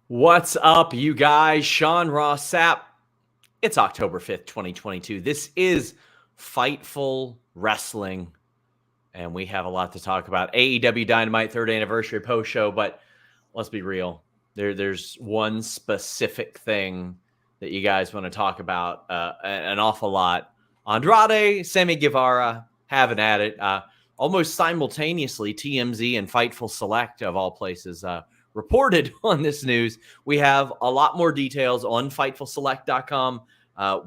What's up, you guys? Sean Ross Sapp. It's October 5th, 2022. This is Fightful Wrestling, and we have a lot to talk about. AEW Dynamite 3rd anniversary post-show, but let's be real. There's one specific thing that you guys want to talk about an awful lot. Andrade-Sammy Guevara having at it. Almost simultaneously, TMZ and Fightful Select, of all places, reported on this news. We have a lot more details on FightfulSelect.com.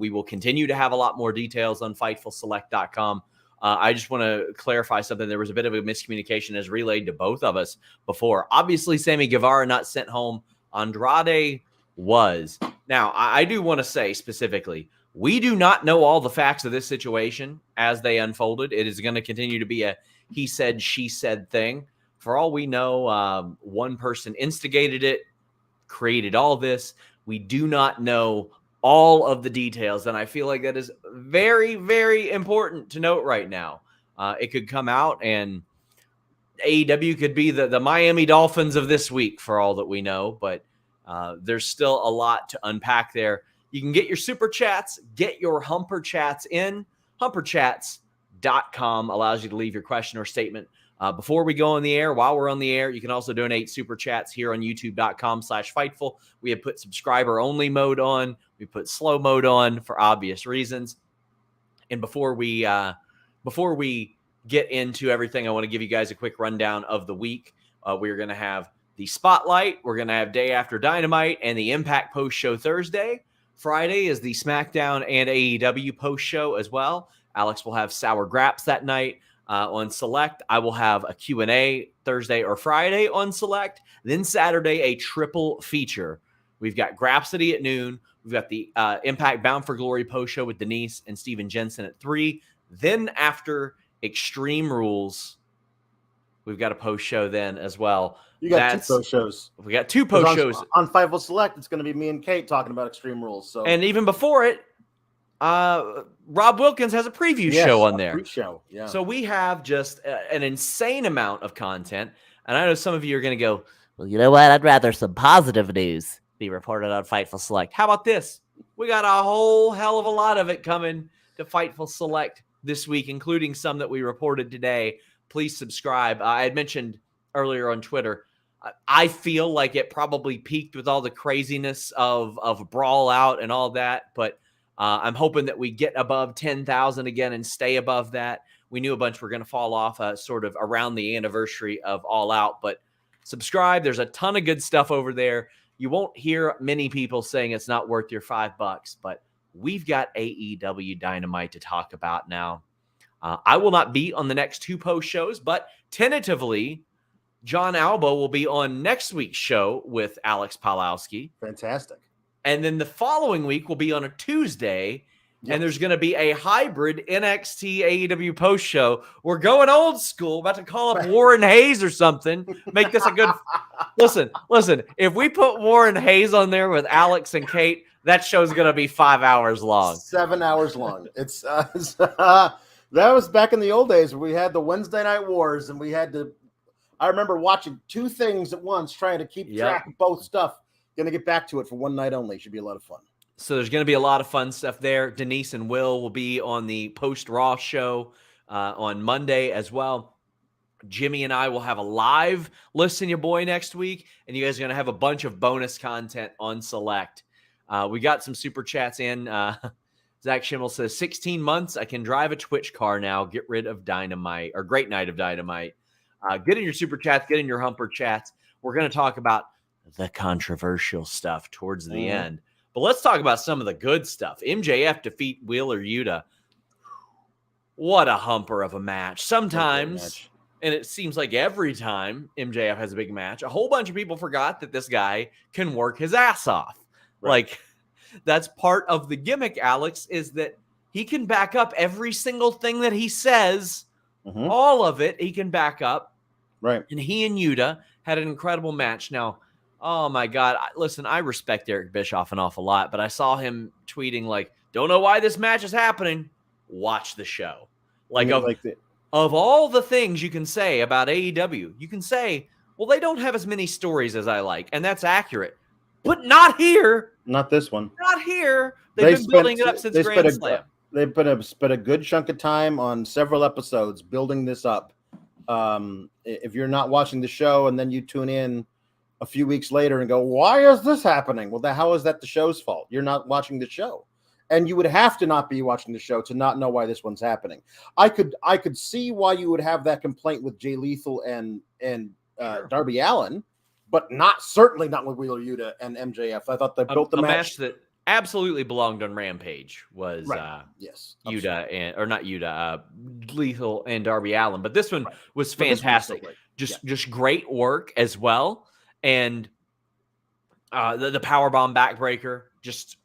We will continue to have a lot more details on FightfulSelect.com. I just want to clarify something. There was a bit of a miscommunication as relayed to both of us before. Obviously, Sammy Guevara not sent home. Andrade was. Now, I do want to say specifically, we do not know all the facts of this situation as they unfolded. It is going to continue to be a he said, she said thing. For all we know, one person instigated it, created all this. We do not know all of the details, and I feel like that is very, very important to note right now. It could come out, and AEW could be the Miami Dolphins of this week for all that we know, but there's still a lot to unpack there. You can get your super chats, get your Humper Chats in. HumperChats.com allows you to leave your question or statement before we go on the air. While we're on the air, you can also donate super chats here on youtube.com/Fightful. We have put subscriber only mode on. We put slow mode on for obvious reasons. And before we get into everything, I want to give you guys a quick rundown of the week. We're going to have the Spotlight. We're going to have Day After Dynamite and the Impact post show Thursday. Friday is the SmackDown and AEW post show as well. Alex will have Sour Graps that night. On Select, I will have a Q&A Thursday or Friday on Select. Then Saturday, a triple feature. We've got Grapsody at noon. We've got the Impact Bound for Glory post show with Denise and Steven Jensen at 3. Then after Extreme Rules, we've got a post show then as well. You got two post shows. We got two post shows. On Fightful Select, it's going to be me and Kate talking about Extreme Rules. So, and even before it, Rob Wilkins has a preview show on there. Pre-show, yeah. So we have just an insane amount of content. And I know some of you are going to go, well, you know what? I'd rather some positive news be reported on Fightful Select. How about this? We got a whole hell of a lot of it coming to Fightful Select this week, including some that we reported today. Please subscribe. I had mentioned earlier on Twitter, I feel like it probably peaked with all the craziness of Brawl Out and all that, but I'm hoping that we get above 10,000 again and stay above that. We knew a bunch were going to fall off sort of around the anniversary of All Out, but subscribe. There's a ton of good stuff over there. You won't hear many people saying it's not worth your $5, but we've got AEW Dynamite to talk about now. I will not be on the next two post shows, but tentatively, John Alba will be on next week's show with Alex Pawlowski. Fantastic. And then the following week will be on a Tuesday, and there's going to be a hybrid NXT AEW post show. We're going old school, about to call up Warren Hayes or something. Make this a good listen. If we put Warren Hayes on there with Alex and Kate, that show's going to be 5 hours long. 7 hours long. It's that was back in the old days where we had the Wednesday Night Wars, and we had to. I remember watching two things at once, trying to keep track of both stuff. Going to get back to it for one night only. Should be a lot of fun. So there's going to be a lot of fun stuff there. Denise and Will be on the post-Raw show on Monday as well. Jimmy and I will have a live Listen Your Boy next week, and you guys are going to have a bunch of bonus content on Select. We got some super chats in. Zach Schimmel says, 16 months, I can drive a Twitch car now. Get rid of Dynamite, or Great Night of Dynamite. Get in your super chats. Get in your Humper Chats. We're going to talk about the controversial stuff towards the end. But let's talk about some of the good stuff. MJF defeat Wheeler Yuta. What a humper of a match. Sometimes, and it seems like every time MJF has a big match, a whole bunch of people forgot that this guy can work his ass off. Right. Like, that's part of the gimmick, Alex, is that he can back up every single thing that he says. All of it he can back up. Right. And he and Yuta had an incredible match. Now, oh my God. Listen, I respect Eric Bischoff an awful lot, but I saw him tweeting like, don't know why this match is happening. Watch the show. Of all the things you can say about AEW, you can say, well, they don't have as many stories as I like. And that's accurate. but not here. Not this one. Not here. They've been building it up since Grand Slam. They spent a good chunk of time on several episodes building this up. If you're not watching the show and then you tune in a few weeks later and go, why is this happening? Well, how is that the show's fault? You're not watching the show. And you would have to not be watching the show to not know why this one's happening. I could see why you would have that complaint with Jay Lethal and Sure. Darby Allin, but certainly not with Wheeler Yuta and MJF. I thought they built the match that absolutely belonged on Rampage was yes, Yuta and or not Yuta, Lethal and Darby Allin. But this one was fantastic. Just great work as well. And the powerbomb backbreaker, just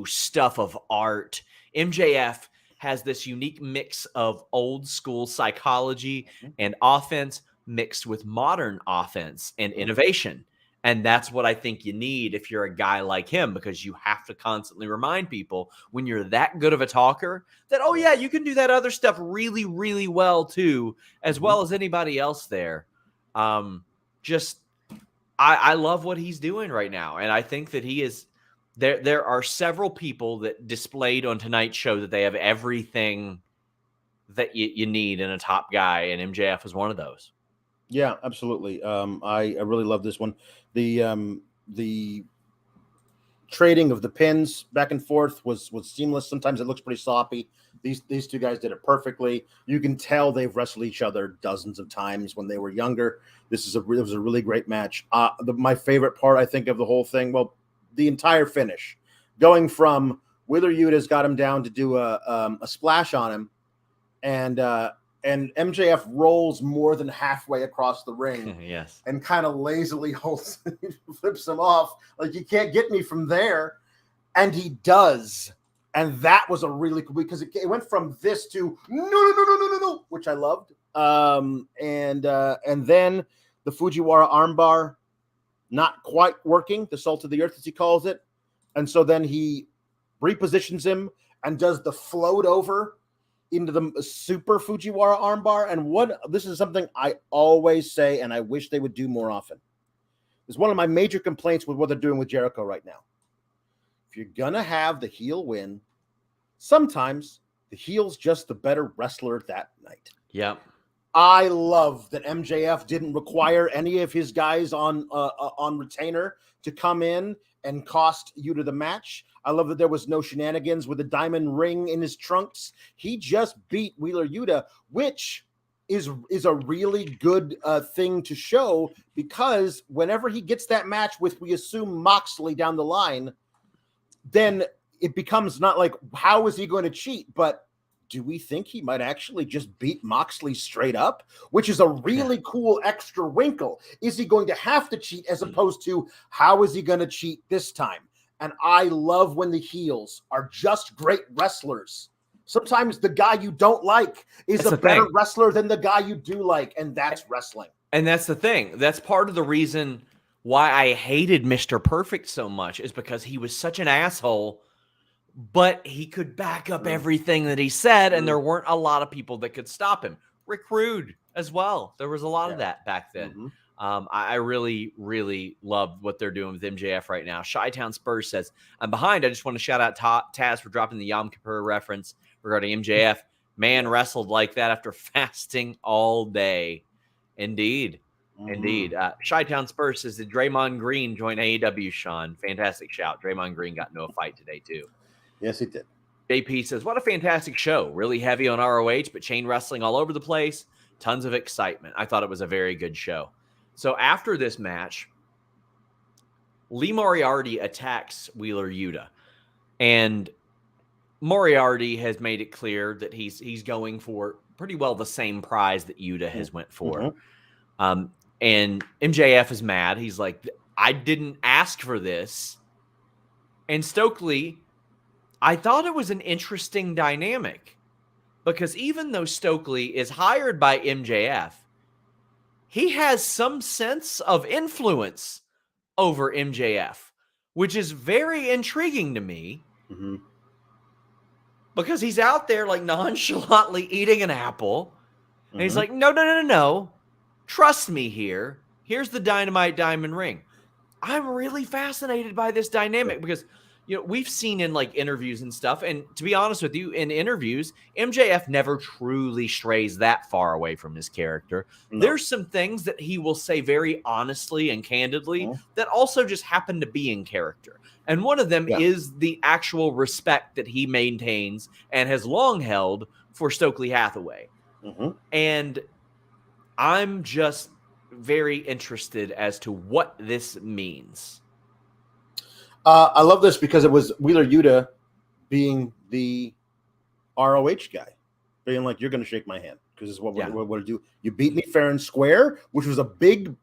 stuff of art. MJF has this unique mix of old school psychology and offense mixed with modern offense and innovation. And that's what I think you need if you're a guy like him, because you have to constantly remind people when you're that good of a talker that, oh yeah, you can do that other stuff really, really well too, as well as anybody else there. I love what he's doing right now. And I think that he is there are several people that displayed on tonight's show that they have everything that you need in a top guy. And MJF is one of those. Yeah, absolutely. I really love this one. The trading of the pins back and forth was seamless. Sometimes it looks pretty sloppy. These two guys did it perfectly. You can tell they've wrestled each other dozens of times when they were younger. It was a really great match. My favorite part, I think, of the whole thing, well, the entire finish, going from Wheeler Yuta's got him down to do a splash on him, and MJF rolls more than halfway across the ring, yes, and kind of lazily flips him off, like, you can't get me from there, and he does, and that was a really cool, because it went from this to no, which I loved, and then the Fujiwara armbar not quite working, the salt of the earth as he calls it, and so then he repositions him and does the float over into the super Fujiwara armbar. And this is something I always say, and I wish they would do more often. It's one of my major complaints with what they're doing with Jericho right now. If you're going to have the heel win, sometimes the heel's just the better wrestler that night. Yep. I love that MJF didn't require any of his guys on retainer to come in and cost Yuta the match. I love that there was no shenanigans with a diamond ring in his trunks. He just beat Wheeler Yuta, which is a really good thing to show, because whenever he gets that match with, we assume, Moxley down the line, then it becomes not like, how is he going to cheat? But do we think he might actually just beat Moxley straight up? Which is a really cool extra wrinkle. Is he going to have to cheat, as opposed to how is he going to cheat this time? And I love when the heels are just great wrestlers. Sometimes the guy you don't like is a better wrestler than the guy you do like, and that's wrestling. And that's the thing. That's part of the reason why I hated Mr. Perfect so much, is because he was such an asshole, but he could back up everything that he said, and there weren't a lot of people that could stop him. Rick Rude as well. There was a lot of that back then. I really, really love what they're doing with MJF right now. Chi-Town Spurs says, I'm behind. I just want to shout out Taz for dropping the Yom Kippur reference regarding MJF. Man wrestled like that after fasting all day. Indeed. Indeed. Chi-Town Spurs says, did Draymond Green join AEW, Sean? Fantastic shout. Draymond Green got into a fight today, too. Yes, he did. JP says, what a fantastic show. Really heavy on ROH, but chain wrestling all over the place. Tons of excitement. I thought it was a very good show. So after this match, Lee Moriarty attacks Wheeler Yuta. And Moriarty has made it clear that he's going for pretty well the same prize that Yuta has went for. And MJF is mad. He's like, I didn't ask for this. And Stokely, I thought it was an interesting dynamic, because even though Stokely is hired by MJF, he has some sense of influence over MJF, which is very intriguing to me, because he's out there like nonchalantly eating an apple. And he's like, no. Trust me here. Here's the Dynamite diamond ring. I'm really fascinated by this dynamic because, we've seen in like interviews and stuff. And to be honest with you, in interviews, MJF never truly strays that far away from his character. No. There's some things that he will say very honestly and candidly that also just happen to be in character. And one of them is the actual respect that he maintains and has long held for Stokely Hathaway. And I'm just very interested as to what this means. I love this because it was Wheeler Yuta being the ROH guy, being like, "You're going to shake my hand because this is what we're going to do. You beat me fair and square," which was a big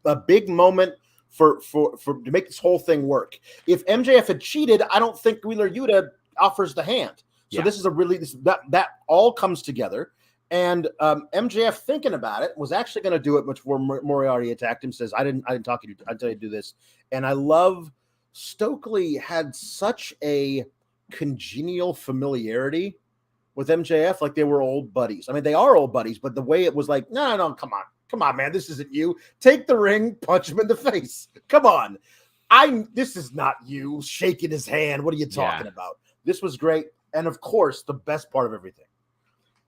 moment for to make this whole thing work. If MJF had cheated, I don't think Wheeler Yuta offers the hand. So this is that all comes together. And MJF, thinking about it, was actually going to do it much before Moriarty attacked him. Says, "I didn't talk to you. I tell you to do this." And I love Stokely had such a congenial familiarity with MJF, like they were old buddies. I mean, they are old buddies, but the way it was like, no, come on, man, this isn't you. Take the ring, punch him in the face. Come on, this is not you shaking his hand. What are you talking about? This was great, and of course, the best part of everything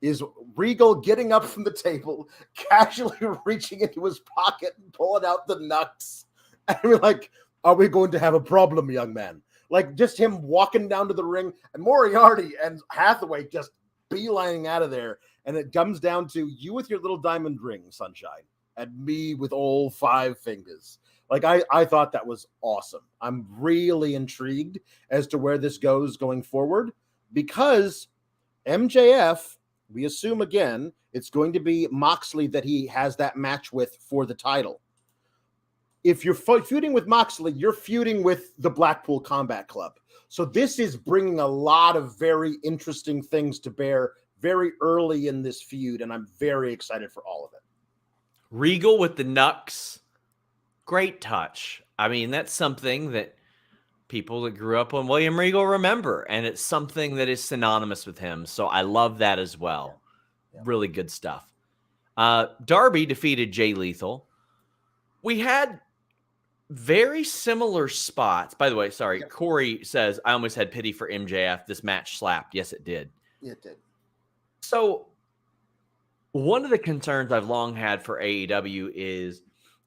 is Regal getting up from the table, casually reaching into his pocket and pulling out the nuts. And we're like, "Are we going to have a problem, young man?" Like just him walking down to the ring and Moriarty and Hathaway just beelining out of there. And it comes down to you with your little diamond ring, sunshine, and me with all 5 fingers. Like I thought that was awesome. I'm really intrigued as to where this goes going forward because MJF, we assume again, it's going to be Moxley that he has that match with for the title. If you're feuding with Moxley, you're feuding with the Blackpool Combat Club. So this is bringing a lot of very interesting things to bear very early in this feud, and I'm very excited for all of it. Regal with the Nux, great touch. I mean, that's something that people that grew up on William Regal remember, and it's something that is synonymous with him. So I love that as well. Yeah. Really good stuff. Darby defeated Jay Lethal. We had very similar spots. By the way, sorry, Corey says, "I almost had pity for MJF. This match slapped." Yes, it did. It did. So one of the concerns I've long had for AEW is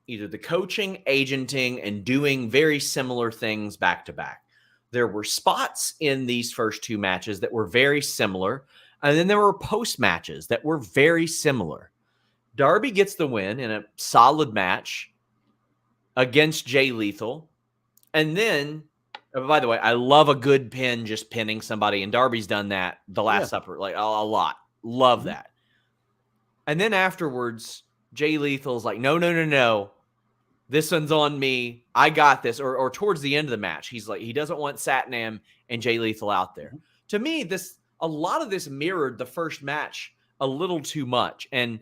either the coaching, agenting, and doing very similar things back to back. There were spots in these first 2 matches that were very similar, and then there were post matches that were very similar. Darby gets the win in a solid match against Jay Lethal. And then, by the way, I love a good pin, just pinning somebody, and Darby's done that the Last Supper, like a lot. Love that. And then afterwards, Jay Lethal's like, no. This one's on me. I got this. Or towards the end of the match, he's like, he doesn't want Satnam and Jay Lethal out there. To me, a lot of this mirrored the first match a little too much. And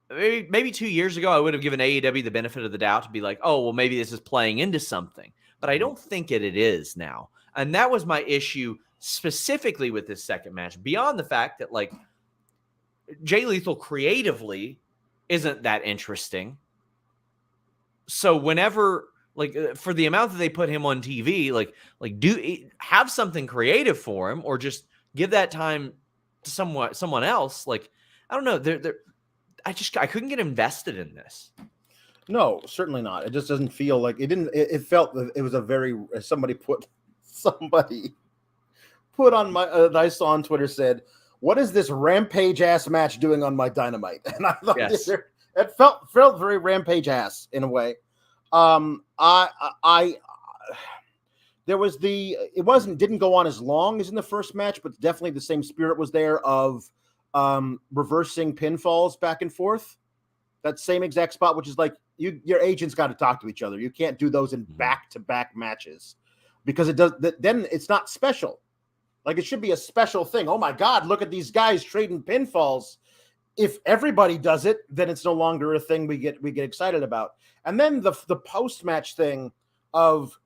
maybe 2 years ago, I would have given AEW the benefit of the doubt to be like, oh, well, maybe this is playing into something. But I don't think it is now. And that was my issue specifically with this second match, beyond the fact that, like, Jay Lethal creatively isn't that interesting. So whenever, like, for the amount that they put him on TV, like have something creative for him, or just give that time to someone else. Like, I don't know. I couldn't get invested in this. No, certainly not. It just doesn't feel like it didn't. It felt it was a very somebody put on my I saw on Twitter said, "What is this rampage ass match doing on my Dynamite?" And I thought it felt very rampage ass in a way. There was didn't go on as long as in the first match, but definitely the same spirit was there of reversing pinfalls back and forth. That same exact spot, which is like your agents got to talk to each other. You can't do those in back-to-back matches because it does. Then it's not special. Like, it should be a special thing. Oh my God, look at these guys trading pinfalls. If everybody does it, then it's no longer a thing we get excited about. And then the post-match thing of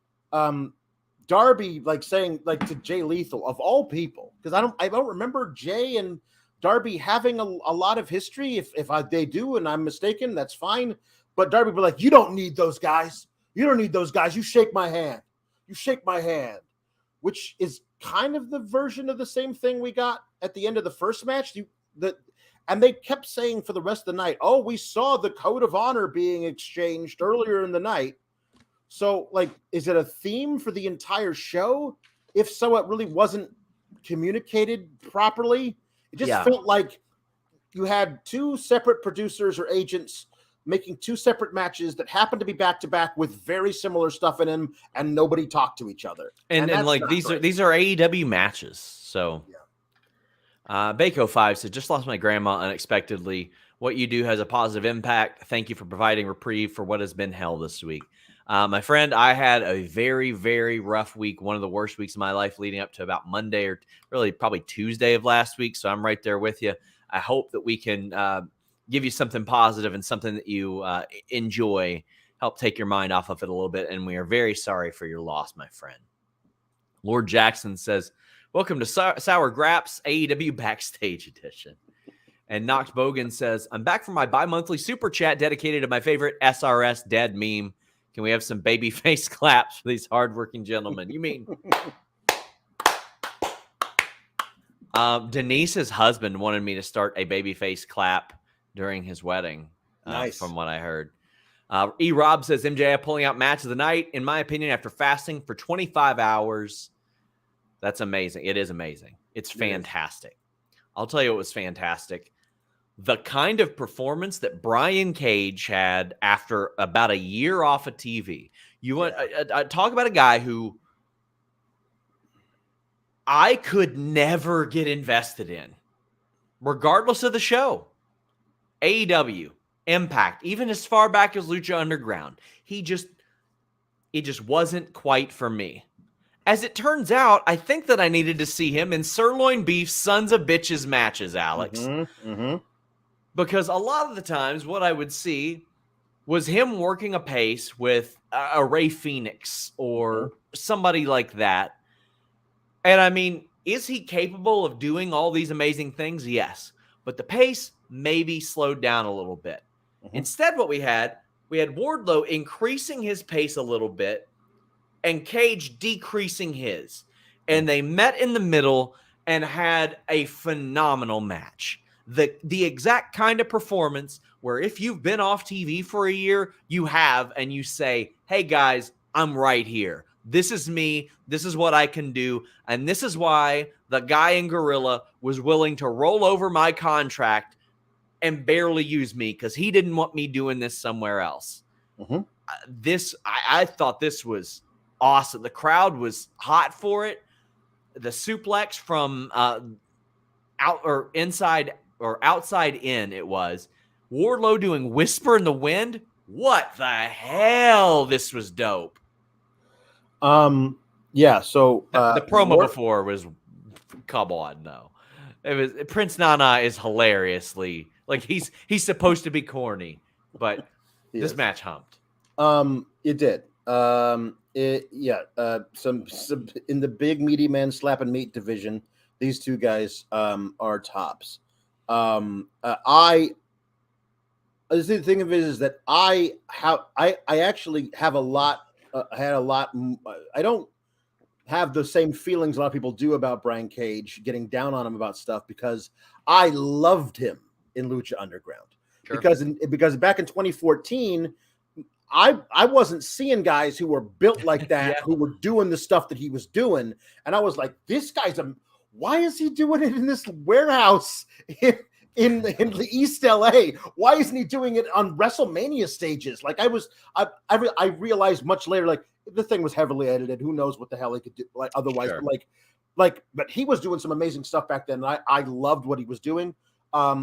Darby saying to Jay Lethal, of all people, because I don't remember Jay and Darby having a lot of history. If they do and I'm mistaken, that's fine. But Darby be like, "You don't need those guys. You don't need those guys. You shake my hand. You shake my hand, which is kind of the version of the same thing we got at the end of the first match. And they kept saying for the rest of the night, oh, we saw the code of honor being exchanged earlier in the night. So, like, is it a theme for the entire show? If so, it really wasn't communicated properly. It just felt like you had two separate producers or agents making two separate matches that happened to be back-to-back with very similar stuff in them, and nobody talked to each other. And like, these are AEW matches. So Bako 5 said, just lost my grandma unexpectedly. What you do has a positive impact. Thank you for providing reprieve for what has been hell this week. My friend, I had a very, very rough week, one of the worst weeks of my life leading up to about Monday or really probably Tuesday of last week. So I'm right there with you. I hope that we can give you something positive and something that you enjoy, help take your mind off of it a little bit. And we are very sorry for your loss, my friend. Lord Jackson says, welcome to Sour Graps AEW Backstage Edition. And Knocked Bogan says, I'm back from my bi-monthly super chat dedicated to my favorite SRS dead meme. Can we have some baby face claps for these hardworking gentlemen? You mean Denise's husband wanted me to start a baby face clap during his wedding, nice. From what I heard. E. Rob says, MJF pulling out match of the night, in my opinion, after fasting for 25 hours. That's amazing. It is amazing. It's fantastic. I'll tell you what was fantastic. The kind of performance that Brian Cage had after about a year off of TV. You want talk about a guy who I could never get invested in, regardless of the show. AEW, Impact, even as far back as Lucha Underground. It just wasn't quite for me. As it turns out, I think that I needed to see him in Sirloin Beef Sons of Bitches matches, Alex. Because a lot of the times what I would see was him working a pace with a Ray Phoenix or somebody like that. And I mean, is he capable of doing all these amazing things? Yes. But the pace maybe slowed down a little bit. Instead, what we had Wardlow increasing his pace a little bit and Cage decreasing his. And they met in the middle and had a phenomenal match. The exact kind of performance where if you've been off TV for a year, you have, and you say, hey guys, I'm right here. This is me. This is what I can do. And this is why the guy in Gorilla was willing to roll over my contract and barely use me because he didn't want me doing this somewhere else. I thought this was awesome. The crowd was hot for it. The suplex from out or inside or outside in, it was Wardlow doing Whisper in the Wind. What the hell? This was dope. Yeah. So the promo before was, come on, no. It was Prince Nana is hilariously like he's supposed to be corny, but this match humped. It did. Some in the big meaty man slap and meat division, these two guys are tops. The thing of it is that I actually have a lot. I don't have the same feelings a lot of people do about Brian Cage, getting down on him about stuff, because I loved him in Lucha Underground. Sure. Because back in 2014, I wasn't seeing guys who were built like that, who were doing the stuff that he was doing, and I was like, this guy's why is he doing it in this warehouse in the East LA? Why isn't he doing it on WrestleMania stages? Like I realized much later, like the thing was heavily edited. Who knows what the hell he could do? Like otherwise, sure. But he was doing some amazing stuff back then. And I loved what he was doing.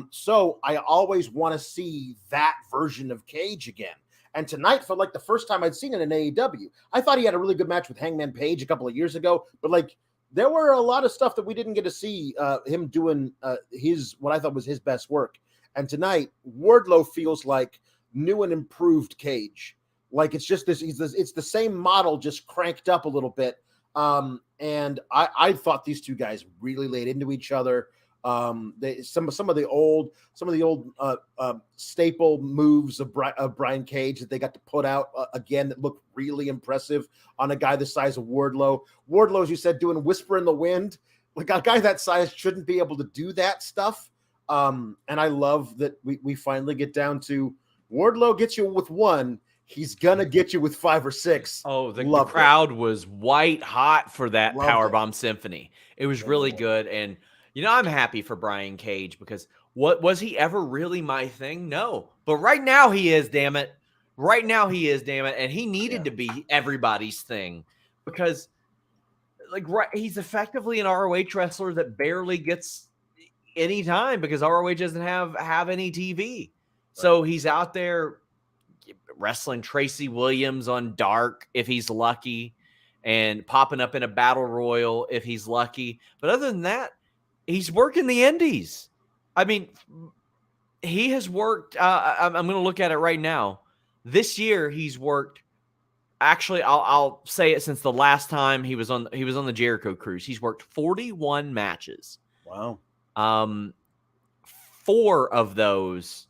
So I always want to see that version of Cage again. And tonight, for like the first time I'd seen it in AEW, I thought he had a really good match with Hangman Page a couple of years ago. But like, there were a lot of stuff that we didn't get to see him doing what I thought was his best work. And tonight, Wardlow feels like new and improved Cage. Like it's just it's the same model, just cranked up a little bit. And I thought these two guys really laid into each other. Some of the old staple moves of Brian Cage that they got to put out again that looked really impressive on a guy the size of Wardlow. Wardlow, as you said, doing Whisper in the Wind. Like a guy that size shouldn't be able to do that stuff. And I love that we finally get down to Wardlow gets you with one. He's gonna get you with 5 or 6. Oh, the crowd was white hot for that Powerbomb Symphony. It was really good. And, I'm happy for Brian Cage because was he ever really my thing? No. But right now he is, damn it. Right now he is, damn it. And he needed to be everybody's thing because he's effectively an ROH wrestler that barely gets any time because ROH doesn't have any TV. Right. So he's out there wrestling Tracy Williams on Dark if he's lucky and popping up in a battle royal if he's lucky. But other than that, he's working the indies. I mean, he has worked. I'm going to look at it right now. This year, he's worked. Actually, I'll say it since the last time he was on the Jericho cruise. He's worked 41 matches. Wow. 5 of those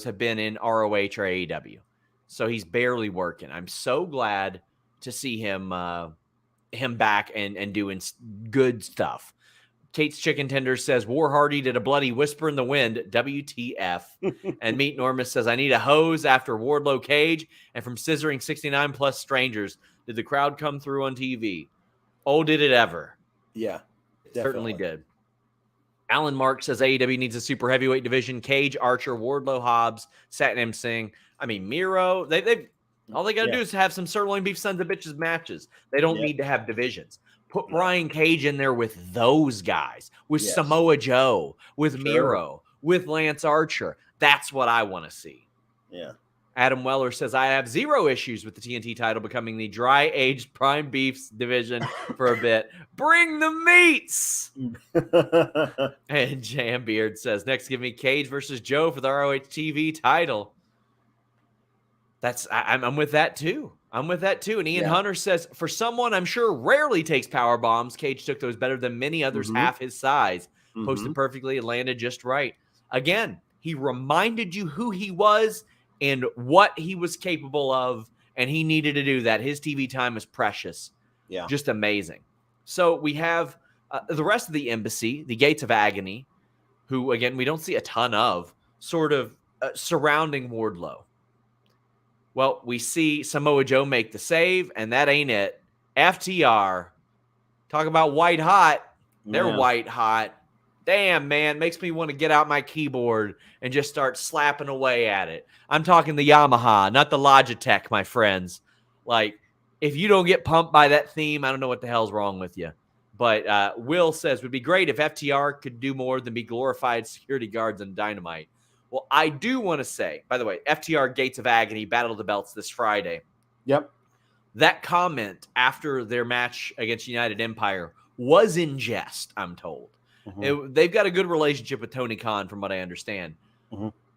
have been in ROH or AEW. So he's barely working. I'm so glad to see him back and doing good stuff. Kate's Chicken Tender says, War Hardy did a bloody Whisper in the Wind, WTF. And Meat Normus says, I need a hose after Wardlow Cage. And from Scissoring 69 plus strangers, did the crowd come through on TV? Oh, did it ever? Yeah, definitely. Certainly did. Alan Mark says AEW needs a super heavyweight division. Cage, Archer, Wardlow, Hobbs, Satnam Singh. I mean, Miro. They all they got to do is have some sirloin beef sons of bitches matches. They don't need to have divisions. Put Brian Cage in there with those guys, with Samoa Joe, with Miro, with Lance Archer. That's what I want to see. Yeah. Adam Weller says, I have 0 issues with the TNT title becoming the dry-aged prime beefs division for a bit. Bring the meats! And Jam Beard says, next give me Cage versus Joe for the ROH TV title. I'm with that too. I'm with that too. And Ian Hunter says, for someone I'm sure rarely takes power bombs, Cage took those better than many others half his size. Posted perfectly and landed just right. Again, he reminded you who he was and what he was capable of, and he needed to do that. His TV time is precious. Yeah. Just amazing. So we have the rest of the embassy, the Gates of Agony, who, again, we don't see a ton of, sort of surrounding Wardlow. Well, we see Samoa Joe make the save, and that ain't it. FTR, talk about white hot. They're white hot. Damn, man, makes me want to get out my keyboard and just start slapping away at it. I'm talking the Yamaha, not the Logitech, my friends. Like, if you don't get pumped by that theme, I don't know what the hell's wrong with you. But Will says, would be great if FTR could do more than be glorified security guards in Dynamite. Well, I do want to say, by the way, FTR Gates of Agony, Battle of the Belts this Friday. Yep. That comment after their match against United Empire was in jest, I'm told. They've got a good relationship with Tony Khan, from what I understand.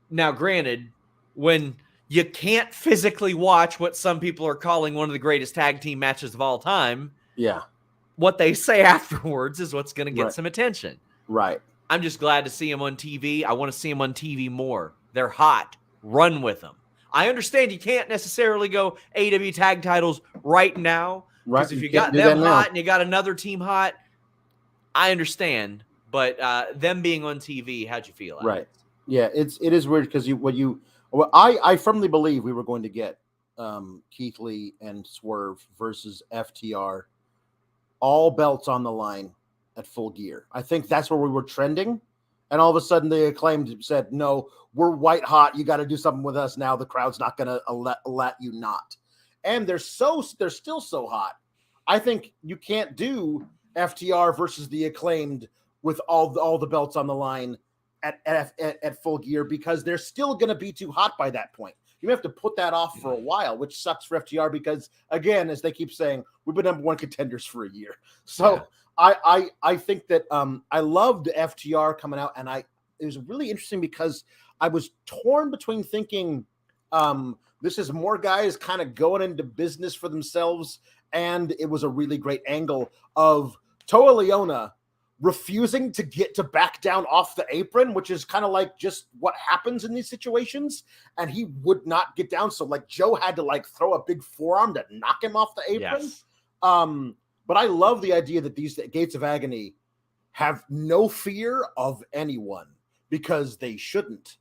Now, granted, when you can't physically watch what some people are calling one of the greatest tag team matches of all time, what they say afterwards is what's going to get some attention. Right. I'm just glad to see them on TV. I want to see them on TV more. They're hot. Run with them. I understand you can't necessarily go AEW tag titles right now. Because if you got them hot and you got another team hot, I understand. But them being on TV, how'd you feel? Right. Yeah, it is weird because I firmly believe we were going to get Keith Lee and Swerve versus FTR, all belts on the line at Full Gear. I think that's where we were trending. And all of a sudden the Acclaimed said, no, we're white hot. You got to do something with us now. The crowd's not going to let you not. And they're still so hot. I think you can't do FTR versus the Acclaimed with all the belts on the line at Full Gear because they're still going to be too hot by that point. You have to put that off for a while, which sucks for FTR because, again, as they keep saying, we've been number 1 contenders for a year. So I think that I loved FTR coming out, and it was really interesting because I was torn between thinking this is more guys kind of going into business for themselves, and it was a really great angle of Toa Leona refusing to get to back down off the apron, which is kind of like just what happens in these situations. And he would not get down. So like Joe had to like throw a big forearm to knock him off the apron. Yes. But I love the idea that these Gates of Agony have no fear of anyone because they shouldn't.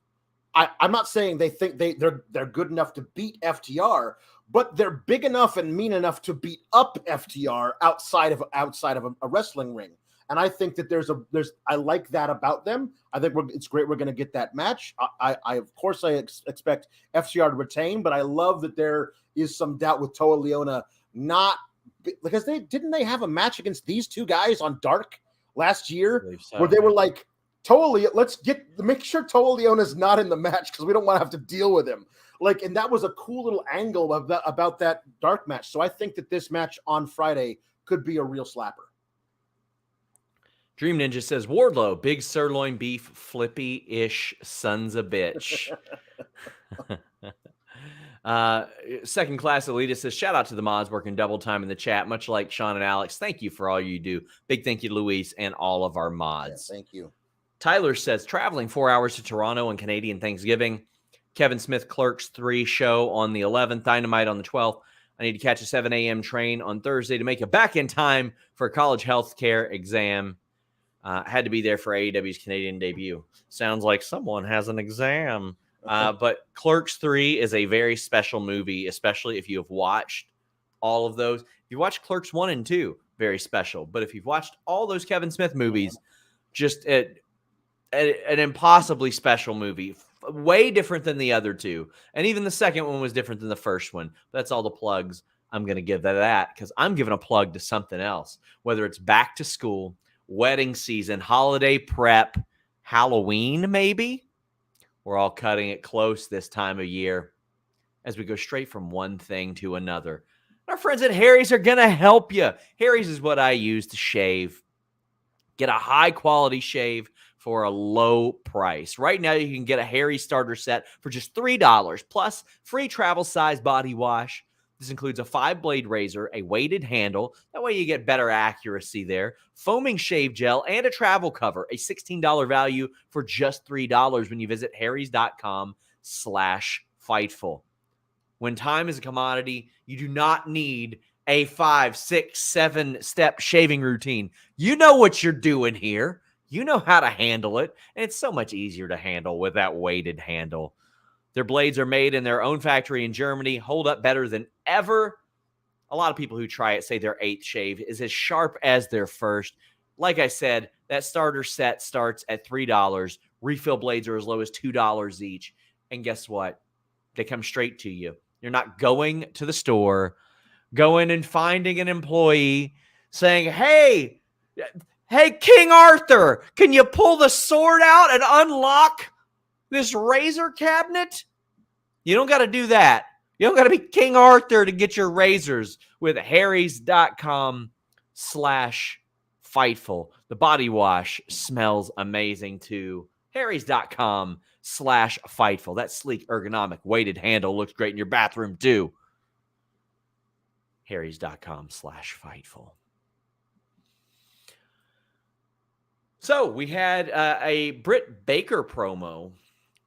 I'm not saying they think they're good enough to beat FTR, but they're big enough and mean enough to beat up FTR outside of a wrestling ring. And I think that I like that about them. I think it's great. We're going to get that match. I of course expect FTR to retain, but I love that there is some doubt with Toa Leona not because they have a match against these two guys on Dark last year where they were like, let's make sure Toa Leona's not in the match because we don't want to have to deal with him. Like, and that was a cool little angle about that Dark match. So I think that this match on Friday could be a real slapper. Dream Ninja says, Wardlow, big sirloin beef, flippy-ish sons of bitch. Second class elitist says, shout out to the mods working double time in the chat, much like Sean and Alex. Thank you for all you do. Big thank you to Luis and all of our mods. Yeah, thank you. Tyler says, traveling 4 hours to Toronto on Canadian Thanksgiving. Kevin Smith Clerks 3 show on the 11th, Dynamite on the 12th. I need to catch a 7 a.m. train on Thursday to make it back in time for a college health care exam. Had to be there for AEW's Canadian debut. Sounds like someone has an exam. But Clerks 3 is a very special movie, especially if you have watched all of those. If you watched Clerks 1 and 2, very special. But if you've watched all those Kevin Smith movies, just an impossibly special movie. Way different than the other two. And even the second one was different than the first one. That's all the plugs I'm going to give that because I'm giving a plug to something else. Whether it's back to school, wedding season, holiday prep, Halloween maybe. We're all cutting it close this time of year as we go straight from one thing to another. Our friends at Harry's are going to help you. Harry's is what I use to shave. Get a high-quality shave for a low price. Right now, you can get a Harry starter set for just $3, plus free travel size body wash. This includes a 5-blade razor, a weighted handle. That way you get better accuracy there. Foaming shave gel, and a travel cover. A $16 value for just $3 when you visit harrys.com/fightful. When time is a commodity, you do not need a 5, 6, 7-step shaving routine. You know what you're doing here. You know how to handle it. And it's so much easier to handle with that weighted handle. Their blades are made in their own factory in Germany, hold up better than ever. A lot of people who try it say their 8th shave is as sharp as their first. Like I said, that starter set starts at $3. Refill blades are as low as $2 each. And guess what? They come straight to you. You're not going to the store, going and finding an employee saying, hey, King Arthur, can you pull the sword out and unlock this razor cabinet? You don't got to do that. You don't got to be King Arthur to get your razors with harrys.com/fightful. The body wash smells amazing too. harrys.com/fightful. That sleek, ergonomic, weighted handle looks great in your bathroom too. harrys.com/fightful. So we had a Britt Baker promo,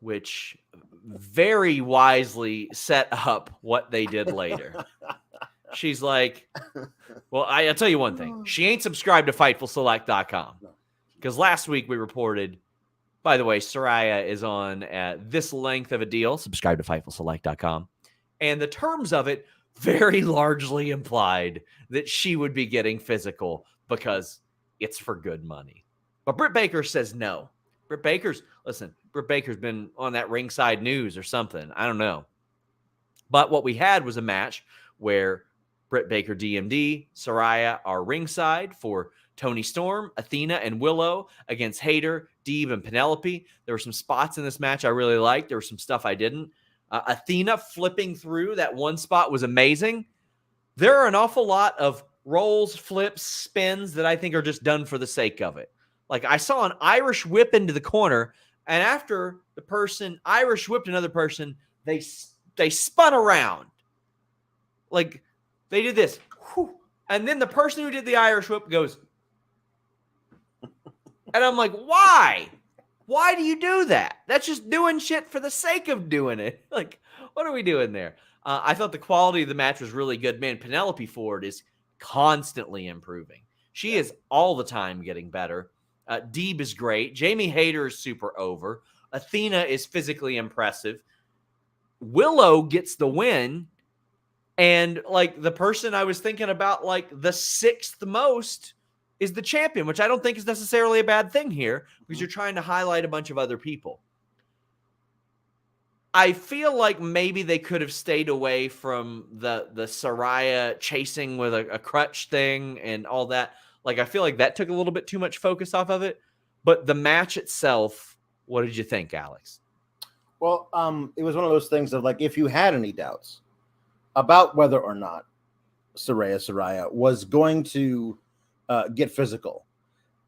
which very wisely set up what they did later. She's like, well, I'll tell you one thing. She ain't subscribed to FightfulSelect.com. Because last week we reported, by the way, Saraya is on this length of a deal. Subscribe to FightfulSelect.com. And the terms of it very largely implied that she would be getting physical because it's for good money. But Britt Baker says no. Britt Baker's been on that ringside news or something. I don't know. But what we had was a match where Britt Baker, DMD, Saraya are ringside for Toni Storm, Athena, and Willow against Hayter, Deeb, and Penelope. There were some spots in this match I really liked. There was some stuff I didn't. Athena flipping through that one spot was amazing. There are an awful lot of rolls, flips, spins that I think are just done for the sake of it. Like I saw an Irish whip into the corner, and after the person Irish whipped another person, they spun around. Like they did this. Whew, and then the person who did the Irish whip goes. And I'm like, why? Why do you do that? That's just doing shit for the sake of doing it. Like, what are we doing there? I thought the quality of the match was really good. Man, Penelope Ford is constantly improving. She is all the time getting better. Deeb is great. Jamie Hayter is super over. Athena is physically impressive. Willow gets the win. And like the person I was thinking about, like the sixth most is the champion, which I don't think is necessarily a bad thing here because you're trying to highlight a bunch of other people. I feel like maybe they could have stayed away from the Saraya chasing with a crutch thing and all that. Like, I feel like that took a little bit too much focus off of it. But the match itself, what did you think, Alex? Well, it was one of those things of like, if you had any doubts about whether or not Saraya was going to get physical,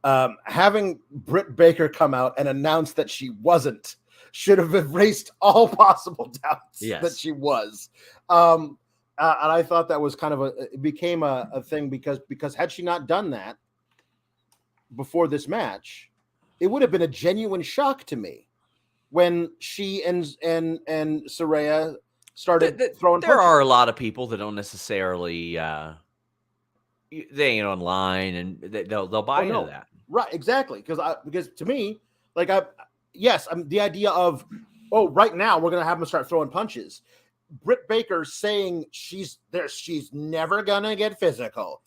having Britt Baker come out and announce that she wasn't should have erased all possible doubts that she was. And I thought that was kind of it became a thing because had she not done that before this match, it would have been a genuine shock to me when she and Saraya started throwing there punches. Are a lot of people that don't necessarily they ain't online and they'll buy into that. Right, exactly. Because to me, like I'm the idea of, oh, right now we're gonna have them start throwing punches. Britt Baker saying she's never gonna get physical.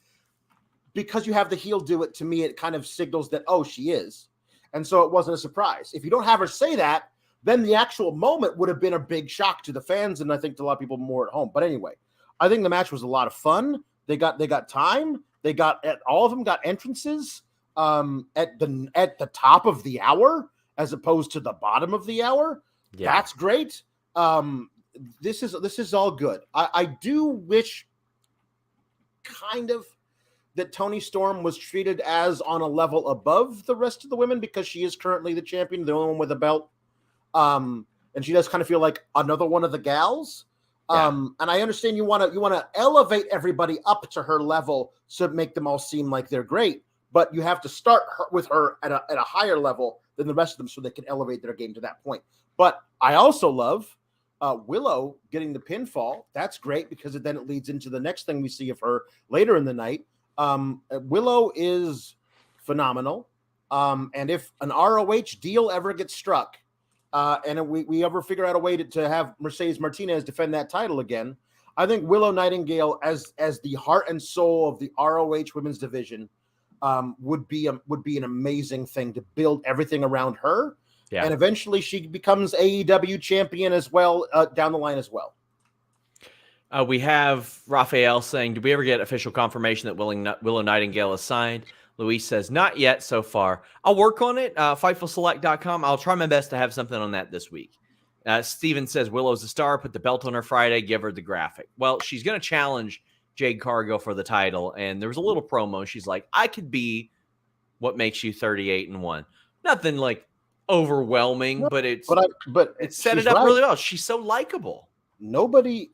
Because you have the heel do it, to me, it kind of signals that, oh, she is. And so it wasn't a surprise. If you don't have her say that, then the actual moment would have been a big shock to the fans, and I think to a lot of people more at home. But anyway, I think the match was a lot of fun. They got time. All of them got entrances at the top of the hour as opposed to the bottom of the hour. Yeah. That's great. This is all good. I do wish kind of that Toni Storm was treated as on a level above the rest of the women because she is currently the champion, the only one with a belt. And she does kind of feel like another one of the gals. And I understand you want to elevate everybody up to her level to make them all seem like they're great, but you have to start with her at a higher level than the rest of them so they can elevate their game to that point. But I also love Willow getting the pinfall. That's great because then it leads into the next thing we see of her later in the night. Willow is phenomenal. And if an ROH deal ever gets struck, and we ever figure out a way to have Mercedes Martinez defend that title again, I think Willow Nightingale as the heart and soul of the ROH women's division would be an amazing thing to build everything around her. Yeah. And eventually she becomes AEW champion as well down the line as well. We have Raphael saying, did we ever get official confirmation that Willow Nightingale is signed? Luis says, not yet so far. I'll work on it. FightfulSelect.com. I'll try my best to have something on that this week. Steven says, Willow's a star. Put the belt on her Friday. Give her the graphic. Well, she's going to challenge Jade Cargill for the title. And there was a little promo. She's like, I could be what makes you 38-1. Nothing like overwhelming, but it set it up really well. She's so likable. Nobody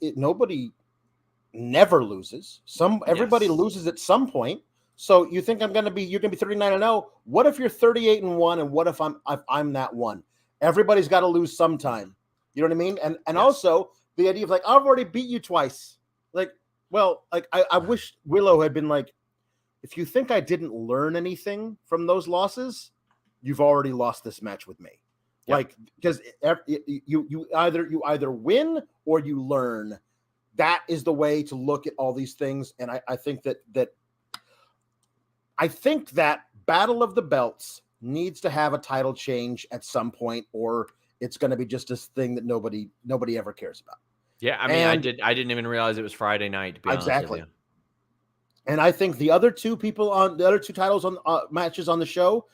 never loses. Everybody loses at some point. So you think you're gonna be 39-0. What if you're 38-1? And what if I'm that one? Everybody's got to lose sometime. You know what I mean? And also the idea of like, I've already beat you twice. Like, well, like I wish Willow had been like, if you think I didn't learn anything from those losses, you've already lost this match with me. Yep. Like, because you either win or you learn. That is the way to look at all these things. And I think that Battle of the Belts needs to have a title change at some point, or it's going to be just this thing that nobody ever cares about. Yeah, I mean, I didn't even realize it was Friday night, to be honest with you. And I think the other two titles on matches on the show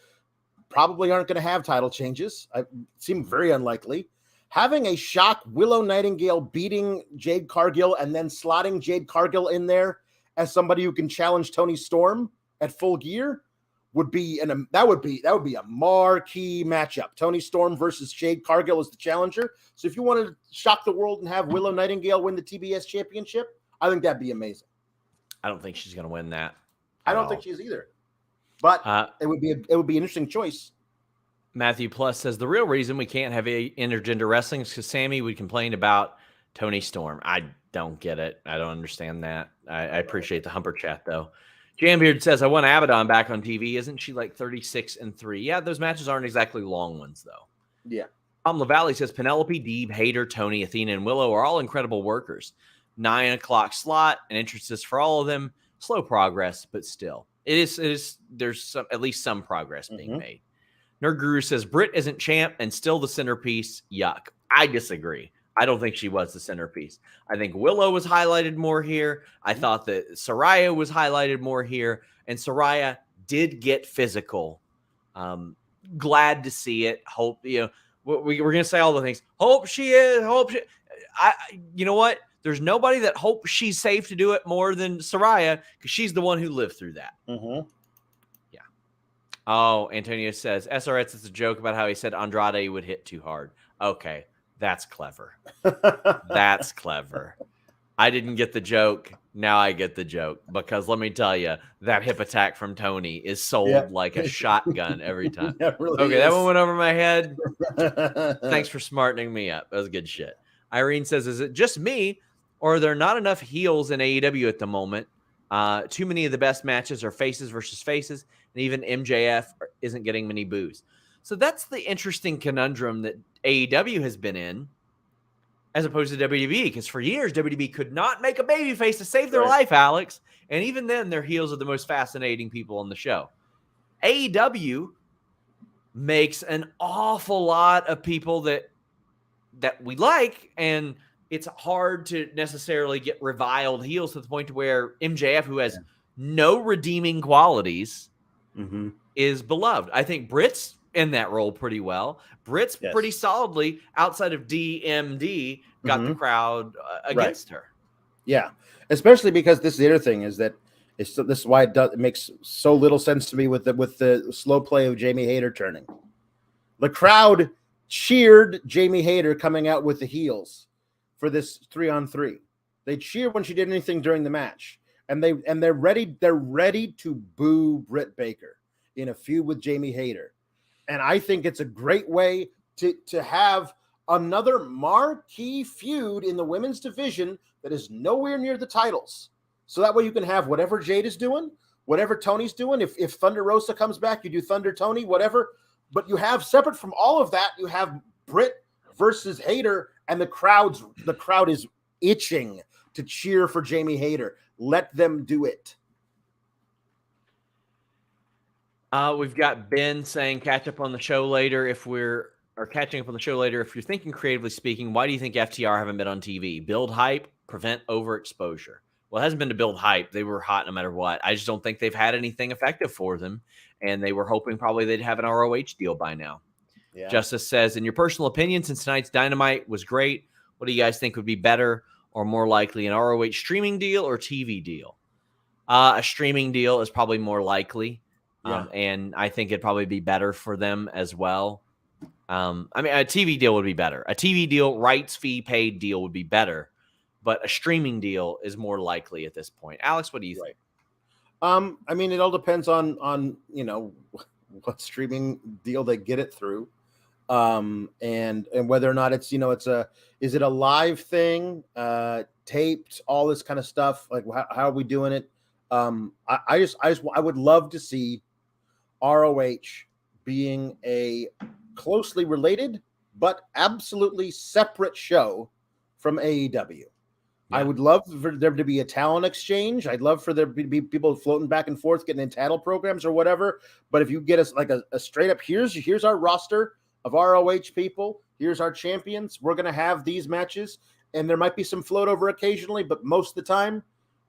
probably aren't going to have title changes. It seem very unlikely. Having a shock Willow Nightingale beating Jade Cargill and then slotting Jade Cargill in there as somebody who can challenge Toni Storm at Full Gear would be a marquee matchup. Toni Storm versus Jade Cargill as the challenger. So if you wanted to shock the world and have Willow Nightingale win the TBS championship, I think that'd be amazing. I don't think she's going to win that. I don't think she is either. but it would be an interesting choice. Matthew Plus says the real reason we can't have intergender wrestling is because Sammy would complain about Toni Storm. I don't get it. I don't understand that. I appreciate the Humper chat though. Jambeard says I want Abaddon back on TV. Isn't she like 36-3? Yeah, those matches aren't exactly long ones though. Yeah. LaValle says Penelope, Deeb, Hayter, Toni, Athena, and Willow are all incredible workers. 9 o'clock slot and entrances for all of them. Slow progress, but still, it is. There's at least some progress being made. Nerd Guru says Britt isn't champ and still the centerpiece. Yuck. I disagree. I don't think she was the centerpiece. I think Willow was highlighted more here. I thought that Saraya was highlighted more here, and Saraya did get physical. Glad to see it. Hope we're gonna say all the things. Hope she is. You know what? There's nobody that hopes she's safe to do it more than Saraya because she's the one who lived through that. Yeah. Oh, Antonio says SRS is a joke about how he said Andrade would hit too hard. Okay, that's clever. That's clever. I didn't get the joke. Now I get the joke because let me tell you, that hip attack from Toni is sold like a shotgun every time. Really okay, that one went over my head. Thanks for smartening me up. That was good shit. Irene says, is it just me or are there not enough heels in AEW at the moment? Too many of the best matches are faces versus faces, and even MJF isn't getting many boos. So that's the interesting conundrum that AEW has been in as opposed to WWE, because for years, WWE could not make a babyface to save their life, Alex. And even then, their heels are the most fascinating people on the show. AEW makes an awful lot of people that we like, and it's hard to necessarily get reviled heels to the point to where MJF, who has no redeeming qualities, is beloved. I think Britt's in that role pretty well. Britt's pretty solidly, outside of DMD, got the crowd against her. Yeah, especially because this is the other thing is that this is why it makes so little sense to me with the slow play of Jamie Hayter turning. The crowd cheered Jamie Hayter coming out with the heels for this 3-on-3. They cheered when she did anything during the match, and they're ready to boo Britt Baker in a feud with Jamie Hayter. And I think it's a great way to have another marquee feud in the women's division that is nowhere near the titles. So that way you can have whatever Jade is doing, whatever Toni's doing. If Thunder Rosa comes back, you do Thunder Toni, whatever. But you have, separate from all of that, you have Britt versus Hayter, and the crowd is itching to cheer for Jamie Hayter. Let them do it. We've got Ben saying catching up on the show later if you're thinking creatively speaking, why do you think FTR haven't been on TV? Build hype, prevent overexposure. Well, it hasn't been to build hype. They were hot no matter what. I just don't think they've had anything effective for them, and they were hoping probably they'd have an ROH deal by now. Yeah. Justice says, in your personal opinion, since tonight's Dynamite was great, what do you guys think would be better or more likely, an ROH streaming deal or TV deal? A streaming deal is probably more likely. Yeah. And I think it'd probably be better for them as well. I mean, a TV deal would be better. A TV deal, rights fee paid deal would be better, but a streaming deal is more likely at this point. Alex, what do you think? I mean, it all depends on what streaming deal they get it through, and whether or not it's is it a live thing, taped, all this kind of stuff. Like how are we doing it? I would love to see ROH being a closely related but absolutely separate show from AEW. Yeah. I would love for there to be a talent exchange. I'd love for there to be people floating back and forth, getting in title programs or whatever. But if you get us like a straight up, here's our roster of ROH people. Here's our champions. We're going to have these matches, and there might be some float over occasionally, but most of the time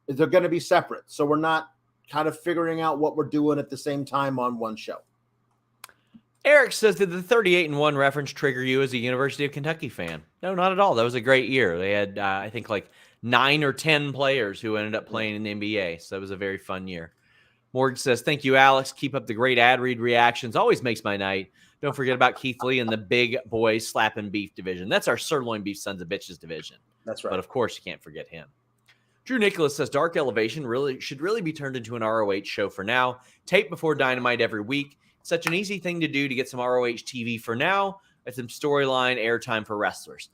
they're going to be separate. So we're not kind of figuring out what we're doing at the same time on one show. Eric says, did the 38-1 reference trigger you as a University of Kentucky fan? No, not at all. That was a great year. They had, I think, like 9 or 10 players who ended up playing in the NBA. So that was a very fun year. Morgan says, thank you, Alex. Keep up the great ad read reactions. Always makes my night. Don't forget about Keith Lee and the big boys slapping beef division. That's our sirloin beef sons of bitches division. That's right. But, of course, you can't forget him. Drew Nicholas says Dark Elevation should really be turned into an ROH show for now. Tape before Dynamite every week. Such an easy thing to do to get some ROH TV for now and some storyline airtime for wrestlers.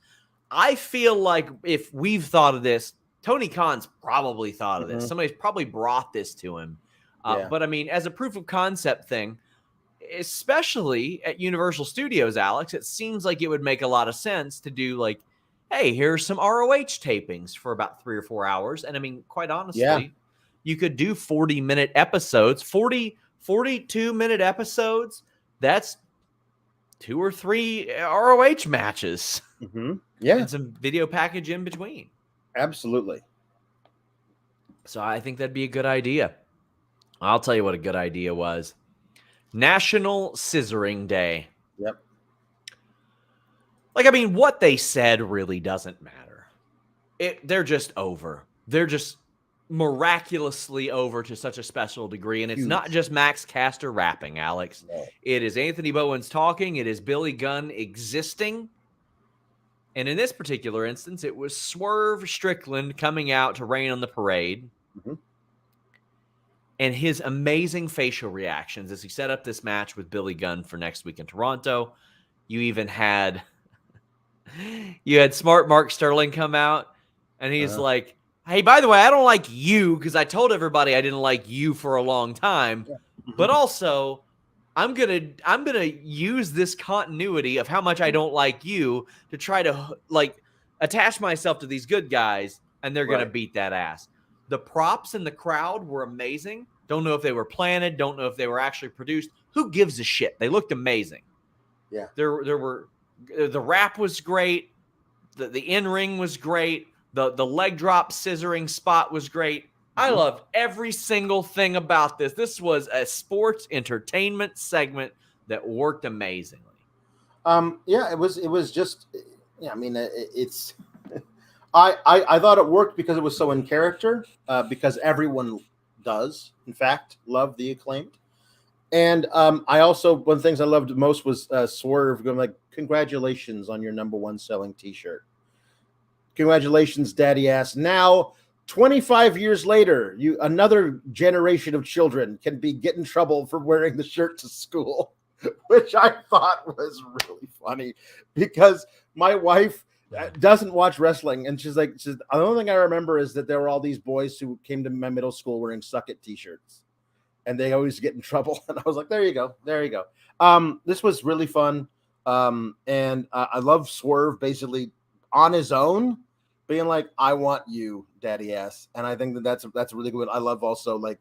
I feel like if we've thought of this, Tony Khan's probably thought of this. Somebody's probably brought this to him. But I mean, as a proof of concept thing, especially at Universal Studios, Alex, it seems like it would make a lot of sense to do like, hey, here's some ROH tapings for about 3 or 4 hours. And I mean, quite honestly, you could do 40-minute episodes, 42-minute episodes. That's 2 or 3 ROH matches. Yeah. And some video package in between. Absolutely. So I think that'd be a good idea. I'll tell you what a good idea was. National Scissoring Day. Yep. Like, I mean, what they said really doesn't matter. They're just over. They're just miraculously over to such a special degree. And it's not just Max Caster rapping, Alex. No. It is Anthony Bowens talking. It is Billy Gunn existing. And in this particular instance, it was Swerve Strickland coming out to rain on the parade. And his amazing facial reactions as he set up this match with Billy Gunn for next week in Toronto. You even had Smart Mark Sterling come out, and he's like, hey, by the way, I don't like you because I told everybody I didn't like you for a long time. But also, I'm gonna use this continuity of how much I don't like you to try to like attach myself to these good guys, and they're gonna beat that ass. The props in the crowd were amazing. Don't know if they were planted. Don't know if they were actually produced. Who gives a shit? They looked amazing. Yeah. There were the rap was great. The in-ring was great. The leg drop scissoring spot was great. I loved every single thing about this. This was a sports entertainment segment that worked amazingly. Yeah, it was just, I mean, it's, I thought it worked because it was so in character, because everyone does, in fact, love the Acclaimed. And I also, one of the things I loved most was Swerve going like, congratulations on your #1 selling t-shirt. Congratulations, daddy ass. Now, 25 years later, another generation of children can get in trouble for wearing the shirt to school, which I thought was really funny because my wife doesn't watch wrestling, and she's like, the only thing I remember is that there were all these boys who came to my middle school wearing Suck It t-shirts, and they always get in trouble. And I was like, there you go. This was really fun, and I love Swerve basically on his own being like, I want you, daddy ass. And I think that's really good. I love also like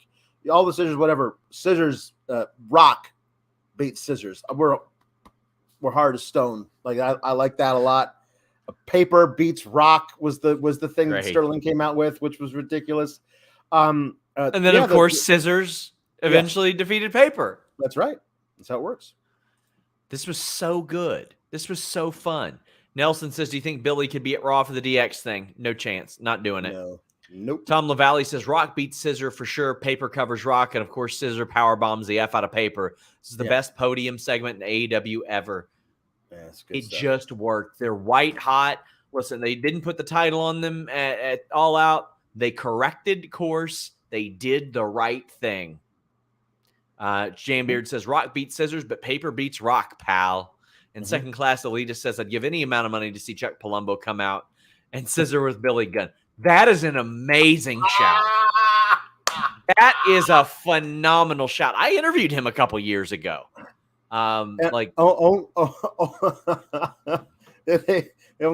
all the scissors, Rock beats scissors. We're hard as stone. Like I like that a lot. Paper beats Rock was the thing that Sterling came out with, which was ridiculous. And then of course scissors eventually defeated Paper. That's right. That's how it works. This was so good. This was so fun. Nelson says, do you think Billy could be at Raw for the DX thing? No chance. Not doing it. No. Nope. Tom LaValle says, Rock beats Scissor for sure. Paper covers Rock. And, of course, Scissor power bombs the F out of Paper. This is the best podium segment in AEW ever. Yeah, that's good stuff. Just worked. They're white hot. Listen, they didn't put the title on them at All Out. They corrected course. They did the right thing. Jambeard says, Rock beats Scissors, but Paper beats Rock, pal. And Second Class Elitist says, I'd give any amount of money to see Chuck Palumbo come out and scissor with Billy Gunn. That is an amazing shout. That is a phenomenal shout. I interviewed him a couple years ago. Only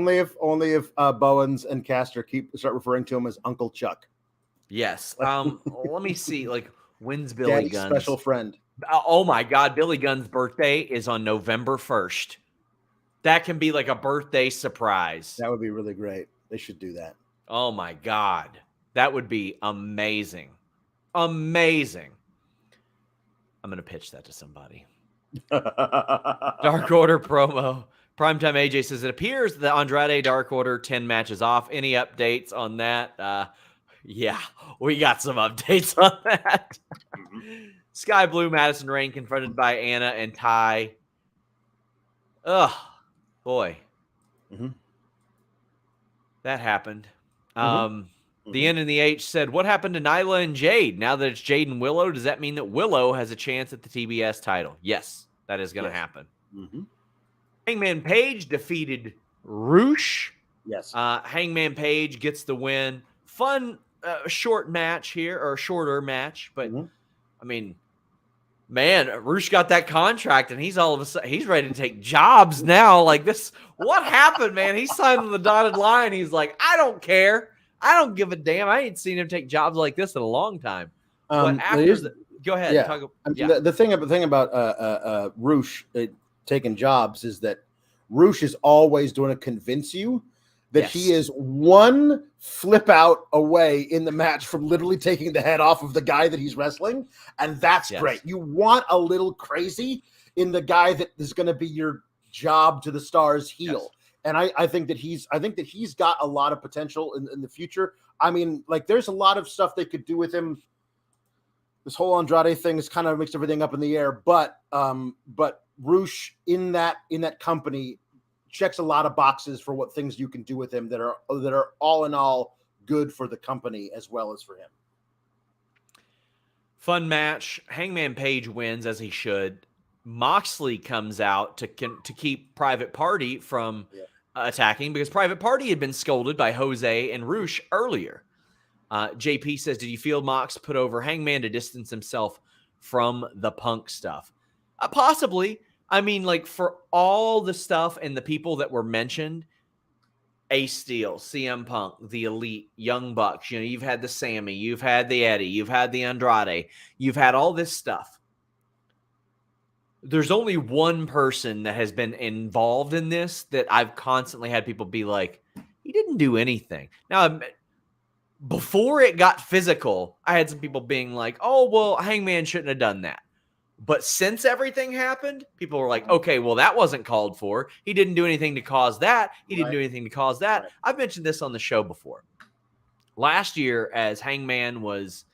if Bowens and Caster start referring to him as Uncle Chuck. Yes. Let me see. Like, when's Billy Gunn's special friend? Oh my God, Billy Gunn's birthday is on November 1st. That can be like a birthday surprise. That would be really great. They should do that. Oh my God. That would be amazing. Amazing. I'm going to pitch that to somebody. Dark Order promo. Primetime AJ says, it appears that Andrade Dark Order 10 matches off. Any updates on that? Yeah, we got some updates on that. Sky Blue, Madison Rain confronted by Anna and Ty. Ugh, boy. That happened. The N and the H said, what happened to Nyla and Jade? Now that it's Jade and Willow, does that mean that Willow has a chance at the TBS title? Yes, that is going to happen. Hangman Page defeated Roosh. Yes. Hangman Page gets the win. Fun, short match here, or shorter match. But, I mean, man, Roosh got that contract, and he's all of a sudden, he's ready to take jobs now. Like this, what happened, man? He signed on the dotted line. He's like, I don't care. I don't give a damn. I ain't seen him take jobs like this in a long time. But after go ahead. Yeah. The thing about Roosh taking jobs is that Roosh is always going to convince you that he is one flip out away in the match from literally taking the head off of the guy that he's wrestling. And that's great. You want a little crazy in the guy that is going to be your job to the stars heel. Yes. And I think that he's got a lot of potential in the future. I mean, like there's a lot of stuff they could do with him. This whole Andrade thing is kind of mixed everything up in the air, but Roosh in that company checks a lot of boxes for what things you can do with him that are all in all good for the company as well as for him. Fun match. Hangman Page wins as he should. Moxley comes out to keep Private Party from attacking because Private Party had been scolded by Jose and Roosh earlier. JP says, did you feel Mox put over Hangman to distance himself from the Punk stuff? Possibly. I mean, like for all the stuff and the people that were mentioned, Ace Steel, CM Punk, the Elite, Young Bucks, you know, you've had the Sammy, you've had the Eddie, you've had the Andrade, you've had all this stuff. There's only one person that has been involved in this that I've constantly had people be like, he didn't do anything. Now, before it got physical, I had some people being like, oh, well, Hangman shouldn't have done that. But since everything happened, people were like, okay, well, that wasn't called for. He didn't do anything to cause that. He didn't do anything to cause that. Right. I've mentioned this on the show before. Last year, as Hangman was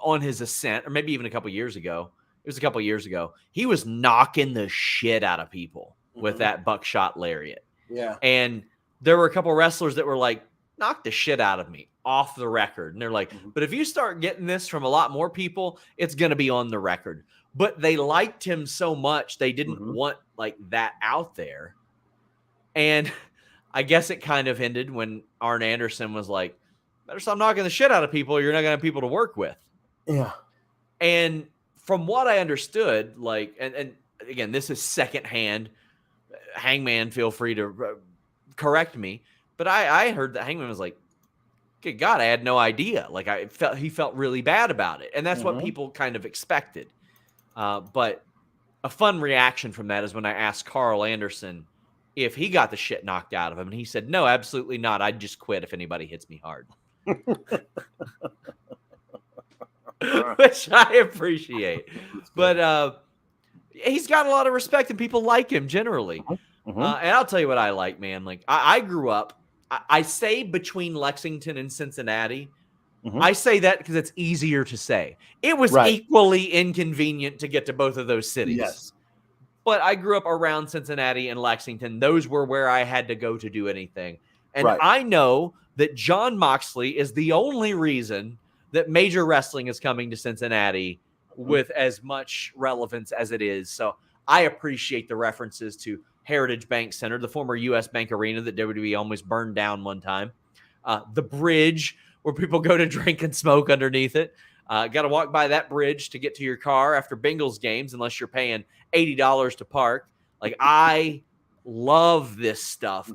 on his ascent, or maybe even a couple years ago, it was a couple years ago, he was knocking the shit out of people with that buckshot lariat. Yeah. And there were a couple wrestlers that were like, knock the shit out of me off the record. And they're like, but if you start getting this from a lot more people, it's going to be on the record. But they liked him so much, they didn't want like that out there. And I guess it kind of ended when Arn Anderson was like, better stop knocking the shit out of people, or you're not going to have people to work with. Yeah. And from what I understood, like, and again, this is secondhand. Hangman, feel free to correct me. But I heard that Hangman was like, good God, I had no idea. Like he felt really bad about it. And that's what people kind of expected. But a fun reaction from that is when I asked Carl Anderson if he got the shit knocked out of him. And he said, no, absolutely not. I'd just quit if anybody hits me hard. Which I appreciate. But he's got a lot of respect and people like him generally. And I'll tell you what I like, man. Like I grew up, I say between Lexington and Cincinnati. I say that because it's easier to say. It was equally inconvenient to get to both of those cities. Yes. But I grew up around Cincinnati and Lexington. Those were where I had to go to do anything. And I know that Jon Moxley is the only reason that Major Wrestling is coming to Cincinnati with as much relevance as it is. So I appreciate the references to Heritage Bank Center, the former U.S. Bank Arena that WWE almost burned down one time. The bridge where people go to drink and smoke underneath it. Got to walk by that bridge to get to your car after Bengals games, unless you're paying $80 to park. Like, I love this stuff.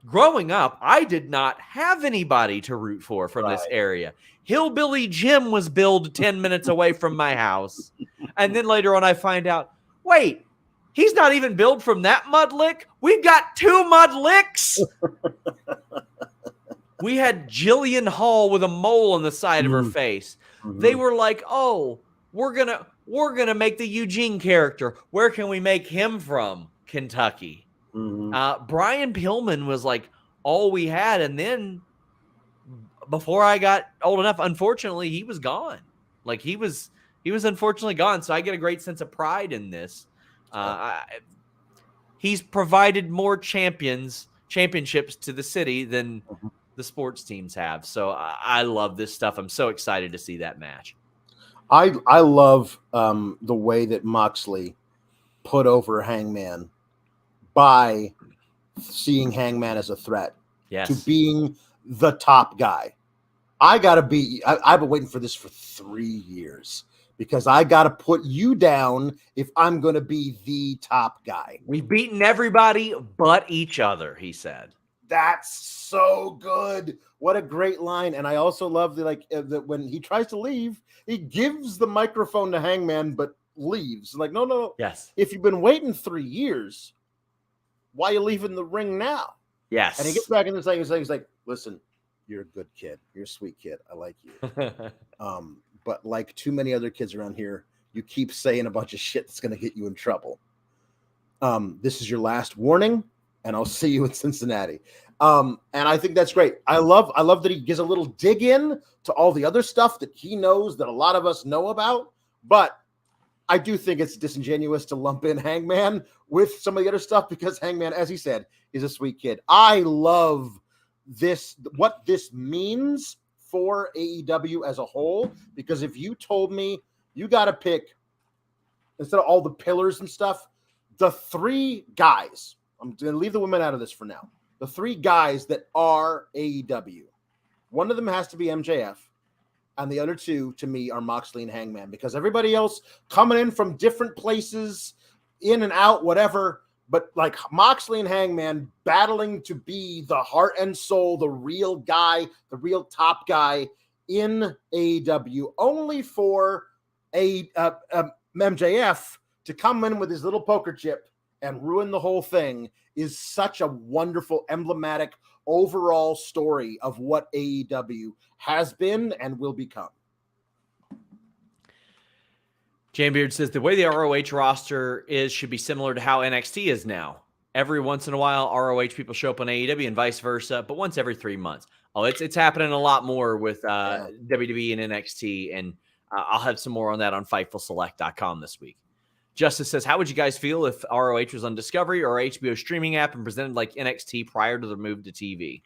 Growing up, I did not have anybody to root for from this area. Hillbilly Jim was billed 10 minutes away from my house. And then later on, I find out, wait, he's not even billed from that mud lick. We've got 2 mud licks. We had Jillian Hall with a mole on the side of her face. They were like, oh, we're gonna make the Eugene character. Where can we make him from? Kentucky. Brian Pillman was like all we had. And then before I got old enough, unfortunately, he was gone. Like he was unfortunately gone. So I get a great sense of pride in this. He's provided more championships to the city than the sports teams have. So I love this stuff. I'm so excited to see that match. I love the way that Moxley put over Hangman by seeing Hangman as a threat to being the top guy. I've been waiting for this for 3 years because I got to put you down if I'm going to be the top guy. We've beaten everybody but each other, he said. That's so good. What a great line. And I also love that when he tries to leave, he gives the microphone to Hangman, but leaves. Like, no. Yes. If you've been waiting 3 years, why are you leaving the ring now? Yes. And he gets back in the thing. He's like, listen, you're a good kid. You're a sweet kid. I like you. But like too many other kids around here, you keep saying a bunch of shit that's going to get you in trouble. This is your last warning, and I'll see you in Cincinnati. And I think that's great. I love that he gives a little dig in to all the other stuff that he knows that a lot of us know about. But I do think it's disingenuous to lump in Hangman with some of the other stuff because Hangman, as he said, is a sweet kid. I love this, what this means for AEW as a whole, because if you told me you got to pick, instead of all the pillars and stuff, the 3 guys, I'm going to leave the women out of this for now, the 3 guys that are AEW, one of them has to be MJF, and the other 2 to me are Moxley and Hangman, because everybody else coming in from different places, in and out, whatever, but like Moxley and Hangman battling to be the heart and soul, the real guy, the real top guy in AEW, only for MJF to come in with his little poker chip and ruin the whole thing is such a wonderful, emblematic overall story of what AEW has been and will become. Jambeard says the way the ROH roster should be similar to how NXT is now. Every once in a while, ROH people show up on AEW and vice versa, but once every 3 months. Oh, it's happening a lot more with WWE and NXT, and I'll have some more on that on FightfulSelect.com this week. Justice says, how would you guys feel if ROH was on Discovery or HBO streaming app and presented like NXT prior to the move to TV?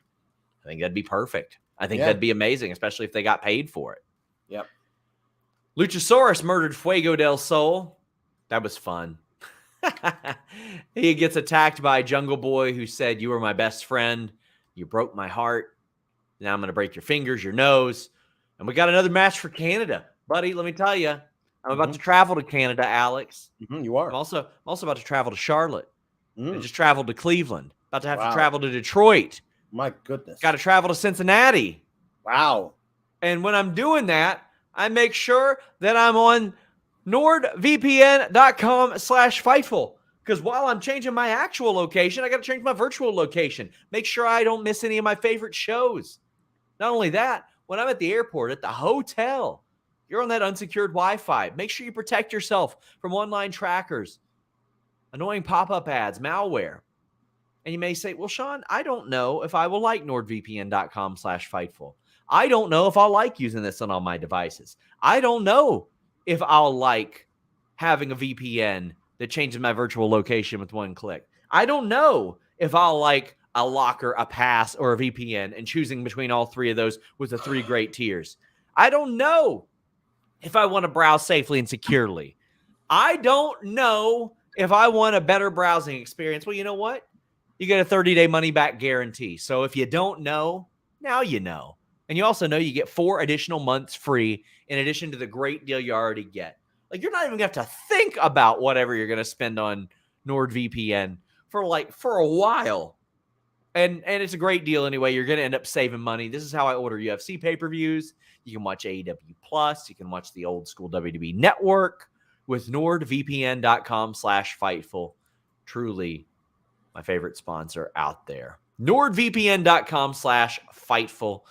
I think that'd be perfect. I think that'd be amazing, especially if they got paid for it. Yep. Luchasaurus murdered Fuego del Sol. That was fun. He gets attacked by Jungle Boy, who said, you were my best friend. You broke my heart. Now I'm going to break your fingers, your nose. And we got another match for Canada. Buddy, let me tell you, I'm about to travel to Canada, Alex. You are. I'm also about to travel to Charlotte. I just traveled to Cleveland. About to have to travel to Detroit. My goodness. Got to travel to Cincinnati. Wow. And when I'm doing that, I make sure that I'm on NordVPN.com/Fightful. Because while I'm changing my actual location, I got to change my virtual location. Make sure I don't miss any of my favorite shows. Not only that, when I'm at the airport, at the hotel, you're on that unsecured Wi-Fi. Make sure you protect yourself from online trackers, annoying pop-up ads, malware. And you may say, well, Sean, I don't know if I will like NordVPN.com/Fightful. I don't know if I'll like using this on all my devices. I don't know if I'll like having a VPN that changes my virtual location with one click. I don't know if I'll like a locker, a pass, or a VPN and choosing between all 3 of those with the 3 great tiers. I don't know if I want to browse safely and securely. I don't know if I want a better browsing experience. Well, you know what? You get a 30-day money-back guarantee. So if you don't know, now you know. And you also know you get 4 additional months free in addition to the great deal you already get. Like, you're not even going to have to think about whatever you're going to spend on NordVPN for a while. And it's a great deal anyway. You're going to end up saving money. This is how I order UFC pay-per-views. You can watch AEW Plus. You can watch the old school WWE Network with NordVPN.com/Fightful. Truly my favorite sponsor out there. NordVPN.com/Fightful.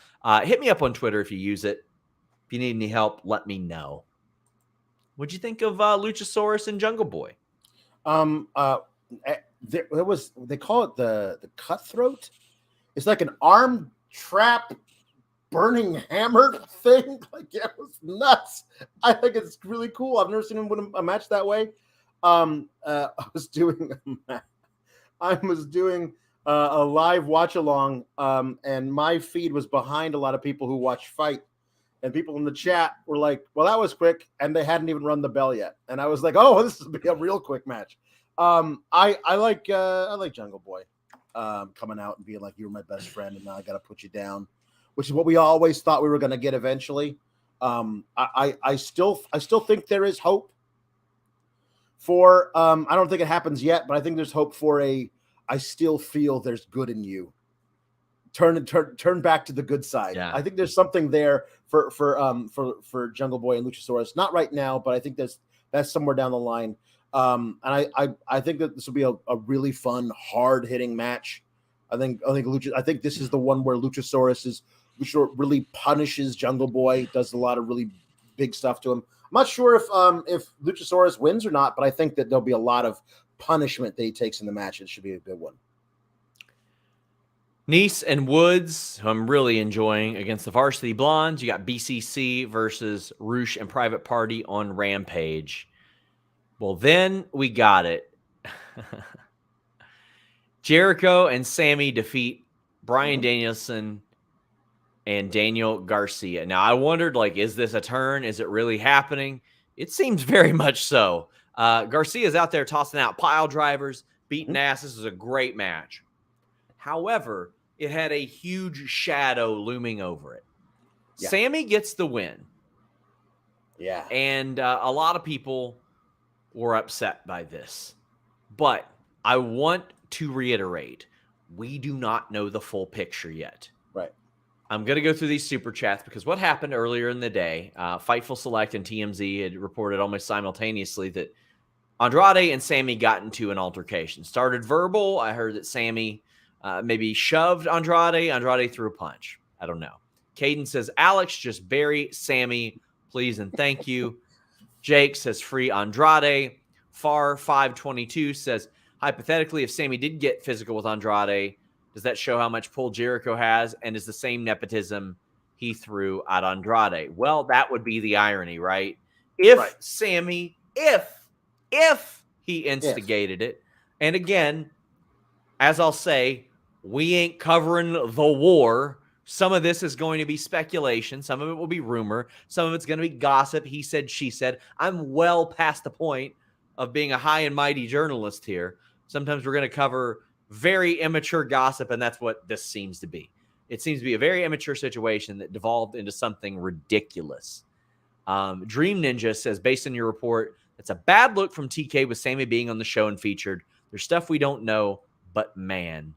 Hit me up on Twitter if you use it. If you need any help, let me know. What'd you think of Luchasaurus and Jungle Boy? They call it the cutthroat. It's like an arm trap burning hammer thing. Like, it was nuts. I think it's really cool. I've never seen him win a match that way. I was doing a live watch along, and my feed was behind a lot of people who watch Fight, and people in the chat were like, "Well, that was quick," and they hadn't even run the bell yet, and I was like, "Oh, this will be a real quick match." I like Jungle Boy coming out and being like, "You're my best friend, and now I got to put you down," which is what we always thought we were going to get eventually. I still think there is hope for. I don't think it happens yet, but I think there's hope for a. I still feel there's good in you. Turn back to the good side. Yeah. I think there's something there for Jungle Boy and Luchasaurus. Not right now, but I think that's somewhere down the line. And I think that this will be a really fun, hard hitting match. I think this is the one where Luchasaurus really punishes Jungle Boy, does a lot of really big stuff to him. I'm not sure if Luchasaurus wins or not, but I think that there'll be a lot of punishment that he takes in the match. It should be a good one. Nice and Woods, who I'm really enjoying, against the Varsity Blondes. You got BCC versus Roosh and Private Party on Rampage. Well, then we got it. Jericho and Sammy defeat Bryan Danielson and Daniel Garcia. Now, I wondered, is this a turn? Is it really happening? It seems very much so. Garcia's out there tossing out pile drivers, beating ass. This is a great match. However, it had a huge shadow looming over it. Yeah. Sammy gets the win. Yeah. And a lot of people were upset by this. But I want to reiterate, we do not know the full picture yet. Right. I'm going to go through these super chats because what happened earlier in the day, Fightful Select and TMZ had reported almost simultaneously that Andrade and Sammy got into an altercation. Started verbal. I heard that Sammy maybe shoved Andrade. Andrade threw a punch. I don't know. Caden says, Alex, just bury Sammy, please and thank you. Jake says, free Andrade. Far 522 says, hypothetically, if Sammy did get physical with Andrade, does that show how much pull Jericho has and is the same nepotism he threw at Andrade? Well, that would be the irony, right? If Sammy, if he instigated it, and again, as I'll say, we ain't covering the war. Some of this is going to be speculation. Some of it will be rumor. Some of it's going to be gossip. He said, she said. I'm well past the point of being a high and mighty journalist here. Sometimes we're going to cover very immature gossip, and that's what this seems to be. It seems to be a very immature situation that devolved into something ridiculous. Dream Ninja says, based on your report, it's a bad look from TK with Sammy being on the show and featured. There's stuff we don't know, but man,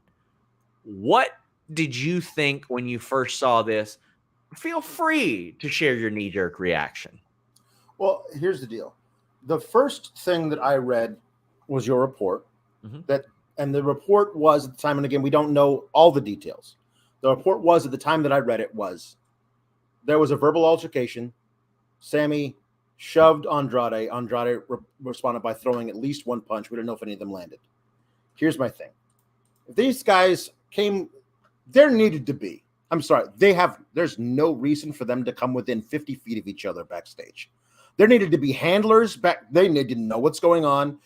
what did you think when you first saw this? Feel free to share your knee-jerk reaction. Well, here's the deal. The first thing that I read was your report. And the report was at the time, and again, we don't know all the details. The report was at the time that I read it was there was a verbal altercation. Sammy shoved Andrade. Andrade responded by throwing at least one punch. We don't know if any of them landed. Here's my thing. If these guys came, there needed to be. I'm sorry. There's no reason for them to come within 50 feet of each other backstage. There needed to be handlers back. They needed to know what's going on.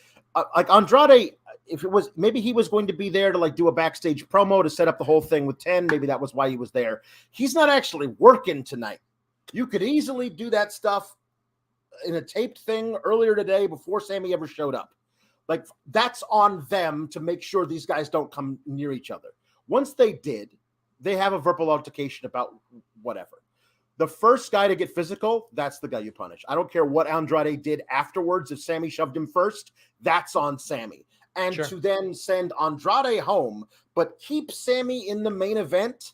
Like Andrade, if it was, maybe he was going to be there to do a backstage promo to set up the whole thing with 10. Maybe that was why he was there. He's not actually working tonight. You could easily do that stuff in a taped thing earlier today before Sammy ever showed up. That's on them to make sure these guys don't come near each other. Once they did, they have a verbal altercation about whatever. The first guy to get physical, that's the guy you punish. I don't care what Andrade did afterwards. If Sammy shoved him first, that's on Sammy. And to then send Andrade home, but keep Sammy in the main event,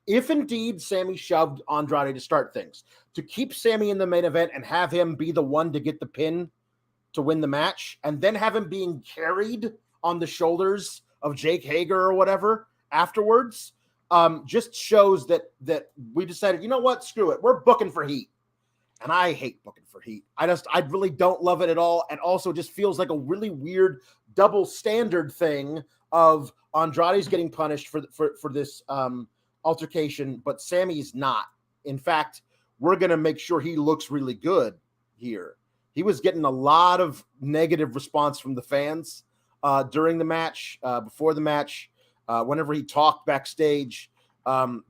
if indeed Sammy shoved Andrade to start things, to keep Sammy in the main event and have him be the one to get the pin to win the match, and then have him being carried on the shoulders of Jake Hager or whatever afterwards, just shows that we decided, you know what, screw it, we're booking for heat. And I hate booking for heat. I really don't love it at all. And also just feels like a really weird double standard thing of Andrade's getting punished for this altercation, but Sammy's not. In fact, we're going to make sure he looks really good here. He was getting a lot of negative response from the fans during the match, before the match. whenever he talked backstage.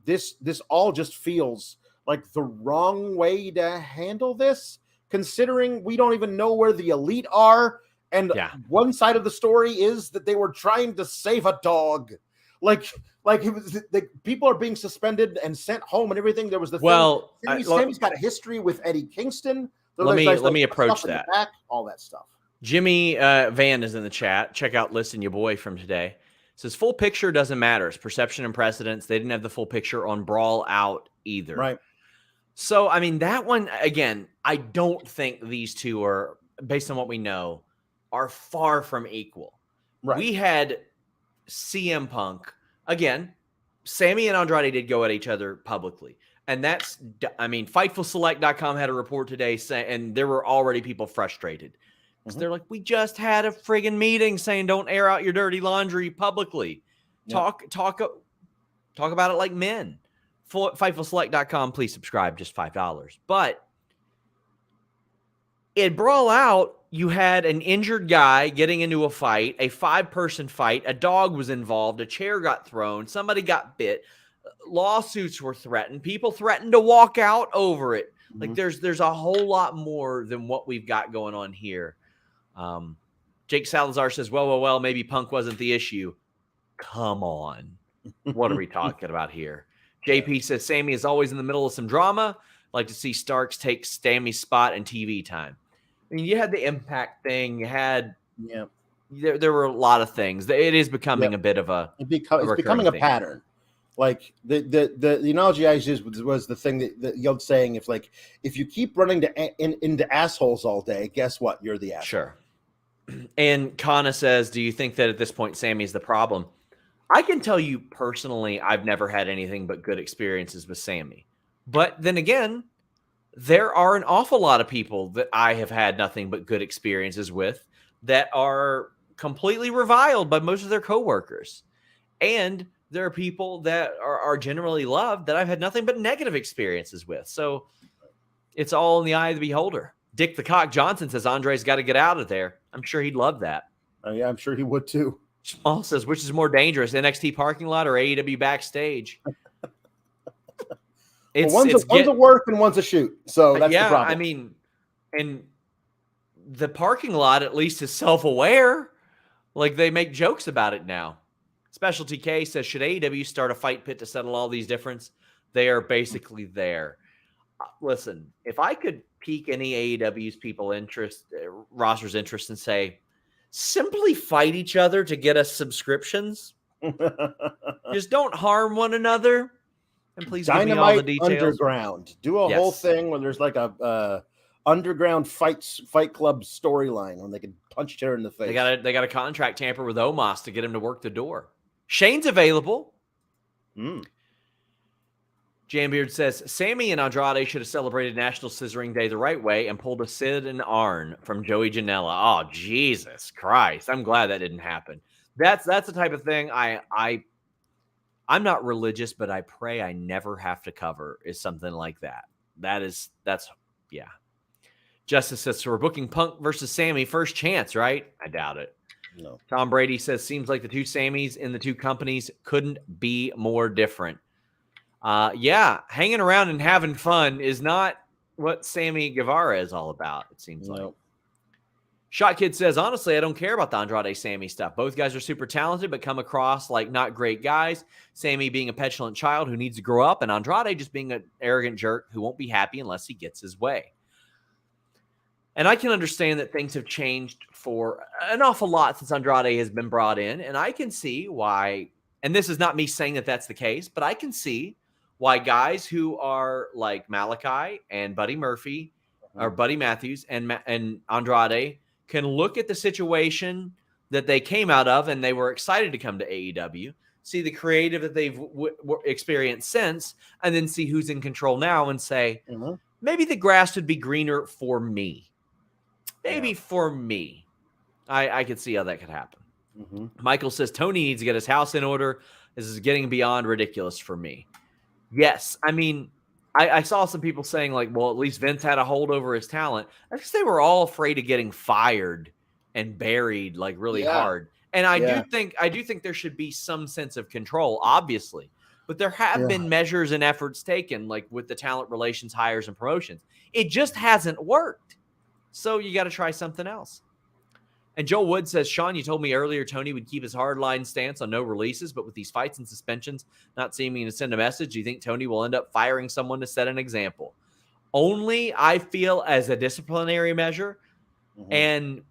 This all just feels like the wrong way to handle this, considering we don't even know where the Elite are. And one side of the story is that they were trying to save a dog. Like it was, people are being suspended and sent home and everything. There was the thing. Sammy's got a history with Eddie Kingston. Let me approach that. Back, all that stuff. Jimmy Van is in the chat. Check out Listen Your Boy from today. It says full picture doesn't matter. It's perception and precedence. They didn't have the full picture on Brawl Out either. Right. So, I mean, that one, again, I don't think these two are, based on what we know, are far from equal. Right. We had CM Punk. Again, Sammy and Andrade did go at each other publicly. And that's, I mean, FightfulSelect.com had a report today saying, and there were already people frustrated. Because they're like, we just had a friggin' meeting saying don't air out your dirty laundry publicly. Talk about it like men. FightfulSelect.com, please subscribe, just $5. But in Brawl Out, you had an injured guy getting into a fight, a 5-person fight, a dog was involved, a chair got thrown, somebody got bit, lawsuits were threatened, people threatened to walk out over it. Like there's a whole lot more than what we've got going on here. Jake Salazar says, well, maybe Punk wasn't the issue. Come on. What are we talking about here? JP says, Sammy is always in the middle of some drama. Like to see Starks take Sammy's spot in TV time. I mean, you had the Impact thing. You had, there were a lot of things. It is becoming a bit of it's becoming a pattern. Like the analogy I used was the thing that you're saying. If you keep running into assholes all day, guess what? You're the asshole. Sure. And Kana says, do you think that at this point Sammy's the problem? I can tell you personally, I've never had anything but good experiences with Sammy. But then again, there are an awful lot of people that I have had nothing but good experiences with that are completely reviled by most of their coworkers. And there are people that are generally loved that I've had nothing but negative experiences with. So it's all in the eye of the beholder. Dick the Cock Johnson says Andre's got to get out of there. I'm sure he'd love that. Yeah, I'm sure he would too. Small says, which is more dangerous, NXT parking lot or AEW backstage? One's a work and one's a shoot. So that's the problem. I mean, and the parking lot at least is self-aware. Like they make jokes about it now. Specialty K says, should AEW start a fight pit to settle all these differences? They are basically there. Listen, if I could pique any AEW's roster's interest and say, simply fight each other to get us subscriptions. Just don't harm one another. And please give me all the details. Underground. Do a whole thing where there's like a underground fight club storyline when they can punch each other in the face. They got a contract tamper with Omos to get him to work the door. Shane's available. Jambeard says, Sammy and Andrade should have celebrated National Scissoring Day the right way and pulled a Sid and Arn from Joey Janela. Oh, Jesus Christ. I'm glad that didn't happen. That's the type of thing I'm not religious, but I pray I never have to cover is something like that. That's Justice says, so we're booking Punk versus Sammy first chance, right? I doubt it. No. Tom Brady says, seems like the two Sammys in the two companies couldn't be more different. Hanging around and having fun is not what Sammy Guevara is all about, it seems like. Shot Kid says, honestly, I don't care about the Andrade Sammy stuff. Both guys are super talented, but come across like not great guys. Sammy being a petulant child who needs to grow up, and Andrade just being an arrogant jerk who won't be happy unless he gets his way. And I can understand that things have changed for an awful lot since Andrade has been brought in. And I can see why, and this is not me saying that that's the case, but I can see why guys who are like Malachi and Buddy Murphy or Buddy Matthews and Andrade can look at the situation that they came out of and they were excited to come to AEW, see the creative that they've experienced since, and then see who's in control now and say, maybe the grass would be greener for me. Maybe for me. I could see how that could happen. Michael says, Toni needs to get his house in order. This is getting beyond ridiculous for me. Yes. I mean, I saw some people saying like, well, at least Vince had a hold over his talent. I guess they were all afraid of getting fired and buried like really hard. And I do think there should be some sense of control, obviously. But there have been measures and efforts taken, like with the talent relations, hires, and promotions. It just hasn't worked. So you got to try something else. And Joel Wood says, Sean, you told me earlier Toni would keep his hardline stance on no releases, but with these fights and suspensions not seeming to send a message, do you think Toni will end up firing someone to set an example? Only, I feel, as a disciplinary measure. Mm-hmm. And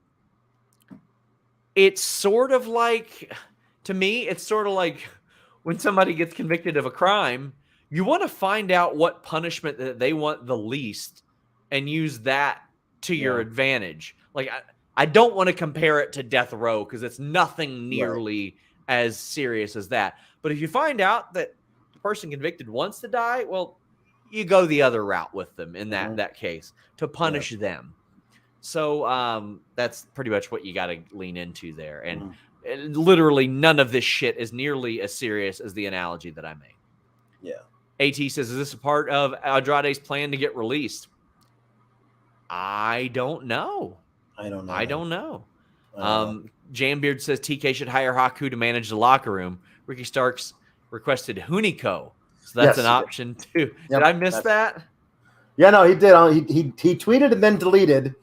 it's sort of like, to me, it's sort of like when somebody gets convicted of a crime, you want to find out what punishment that they want the least and use that to your advantage. Like, I don't want to compare it to death row because it's nothing nearly as serious as that. But if you find out that the person convicted wants to die, well, you go the other route with them in that case to punish them. So that's pretty much what you got to lean into there. And literally none of this shit is nearly as serious as the analogy that I made. Yeah. AT says, is this a part of Andrade's plan to get released? I don't know. I don't know. Jambeard says TK should hire Haku to manage the locker room. Ricky Starks requested Hunico. So that's an option too. Yep, did I miss that? Yeah, no, he did. He tweeted and then deleted.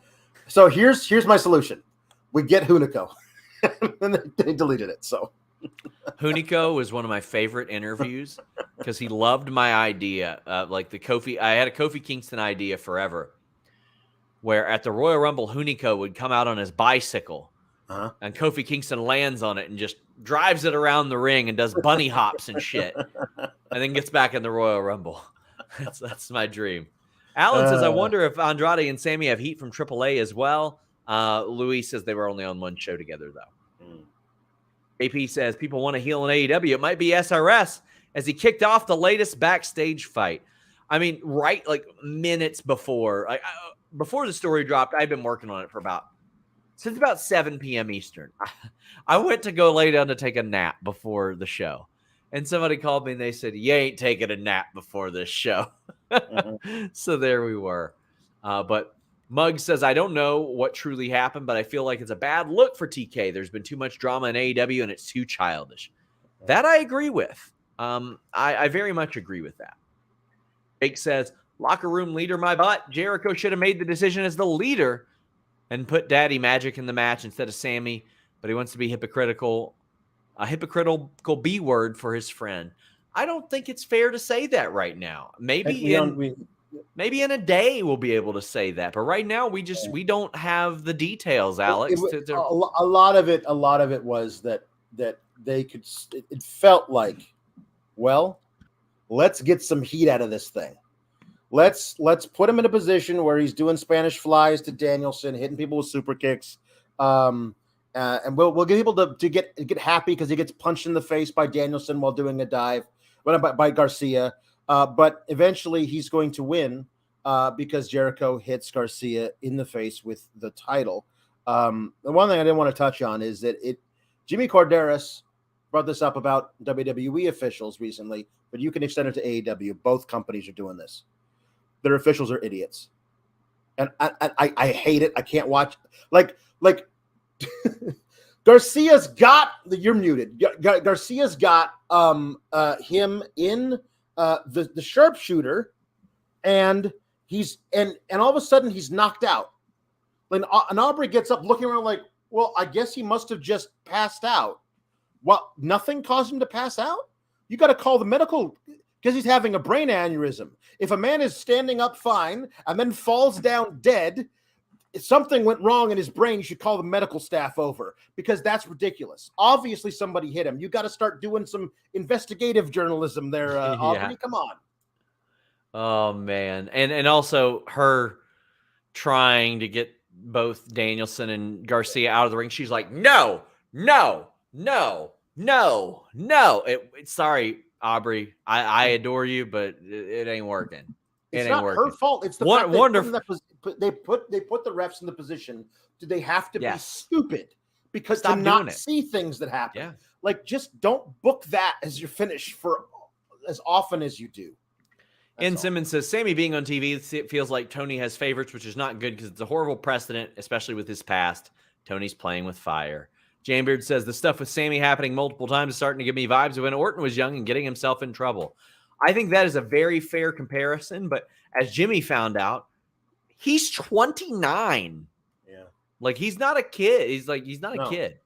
So here's my solution. We get Hunico. And they deleted it. So Hunico was one of my favorite interviews because he loved my idea. Like the Kofi, I had a Kofi Kingston idea forever, where at the Royal Rumble, Hunico would come out on his bicycle, and Kofi Kingston lands on it and just drives it around the ring and does bunny hops and shit, and then gets back in the Royal Rumble. That's my dream. Alan says, I wonder if Andrade and Sammy have heat from AAA as well. Louis says they were only on one show together, though. AP says, people want to heel in AEW. It might be SRS as he kicked off the latest backstage fight. I mean, right, like minutes before. Before the story dropped, I've been working on it since about 7 p.m. Eastern. I went to go lay down to take a nap before the show. And somebody called me and they said, you ain't taking a nap before this show. So there we were. But Mugg says, I don't know what truly happened, but I feel like it's a bad look for TK. There's been too much drama in AEW and it's too childish. That I agree with. I very much agree with that. Jake says, locker room leader, my butt. Jericho should have made the decision as the leader and put Daddy Magic in the match instead of Sammy, but he wants to be hypocritical, a hypocritical B word for his friend. I don't think it's fair to say that right now. Maybe in a day we'll be able to say that, but right now we don't have the details, Alex. A lot of it was that they could. It felt like, well, let's get some heat out of this thing. Let's put him in a position where he's doing Spanish flies to Danielson, hitting people with super kicks, and we'll get people to get happy because he gets punched in the face by Danielson while doing a dive, by Garcia. But eventually he's going to win because Jericho hits Garcia in the face with the title. The one thing I didn't want to touch on is that Jimmy Corderas brought this up about WWE officials recently, but you can extend it to AEW. Both companies are doing this. Their officials are idiots, and I hate it. I can't watch like Garcia's got you're muted. Garcia's got him in the sharpshooter, and he's and all of a sudden he's knocked out. And Aubrey gets up looking around like, well, I guess he must have just passed out. What? Nothing caused him to pass out? You got to call the medical because he's having a brain aneurysm. If a man is standing up fine and then falls down dead, if something went wrong in his brain, you should call the medical staff over because that's ridiculous. Obviously, somebody hit him. You got to start doing some investigative journalism there, Aubrey. Come on. Oh, man. And also her trying to get both Danielson and Garcia out of the ring. She's like, no. Sorry, Aubrey. I adore you, but it ain't working. It's not her fault. It's the fact they put the refs in the position. Do they have to be stupid because to not see things that happen? Yeah. Like, just don't book that as your finish for as often as you do. And Simmons says, Sammy being on TV, it feels like Toni has favorites, which is not good because it's a horrible precedent, especially with his past. Tony's playing with fire. Jamebeard says, the stuff with Sammy happening multiple times is starting to give me vibes of when Orton was young and getting himself in trouble. I think that is a very fair comparison, but as Jimmy found out, he's 29. Yeah. Like, he's not a kid. He's not a kid.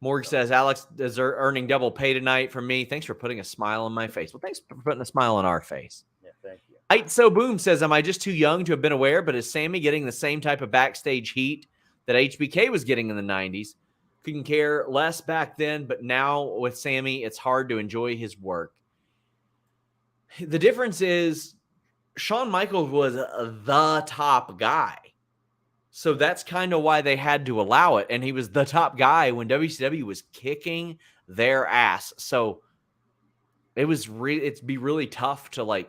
Morg says, Alex is earning double pay tonight from me. Thanks for putting a smile on my face. Well, thanks for putting a smile on our face. Yeah, thank you. Ite So Boom says, am I just too young to have been aware, but is Sammy getting the same type of backstage heat that HBK was getting in the 90s? Couldn't care less back then, but now with Sammy, it's hard to enjoy his work. The difference is Shawn Michaels was the top guy. So that's kind of why they had to allow it. And he was the top guy when WCW was kicking their ass. So it'd be really tough to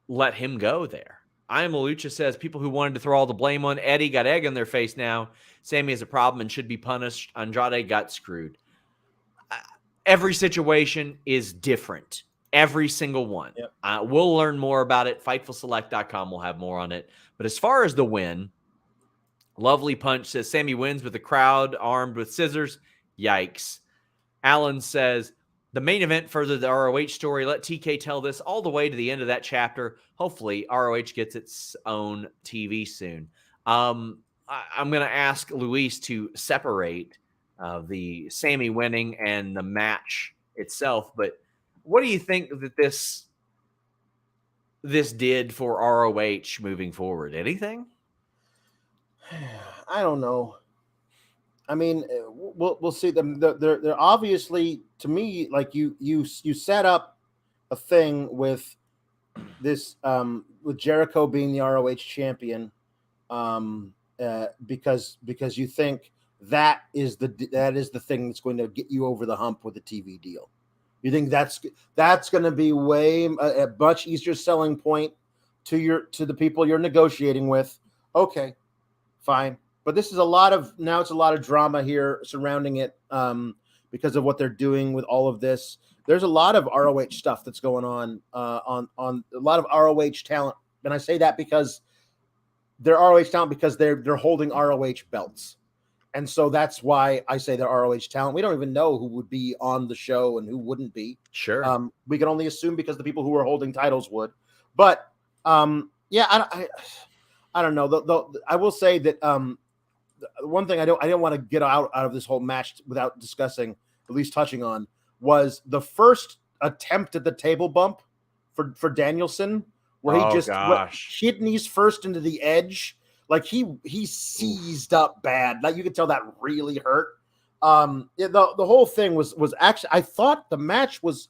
let him go there. I Am a Lucha says people who wanted to throw all the blame on Eddie got egg on their face now. Sammy has a problem and should be punished. Andrade got screwed. Every situation is different. Every single one. Yep. We'll learn more about it. FightfulSelect.com will have more on it. But as far as the win, Lovely Punch says Sammy wins with the crowd armed with scissors. Yikes. Allin says the main event furthered the ROH story. Let TK tell this all the way to the end of that chapter. Hopefully ROH gets its own TV soon. I'm going to ask Luis to separate the Sammy winning and the match itself. But what do you think that this did for ROH moving forward? Anything? I don't know. I mean, we'll see them. They're obviously, to me, like you set up a thing with this with Jericho being the ROH champion, because you think that is the thing that's going to get you over the hump with the TV deal. You think that's going to be a much easier selling point to the people you're negotiating with. Okay, fine. But this is a lot of drama here surrounding it because of what they're doing with all of this. There's a lot of ROH stuff that's going on a lot of ROH talent. And I say that because they're ROH talent because they're holding ROH belts. And so that's why I say they're ROH talent. We don't even know who would be on the show and who wouldn't be. Sure. We can only assume because the people who are holding titles would. But yeah, I don't know. I will say that one thing I didn't want to get out of this whole match without discussing, at least touching on, was the first attempt at the table bump for Danielson, where he just hit knees first into the edge. Like he seized up bad. Like you could tell that really hurt. The whole thing was actually, I thought the match was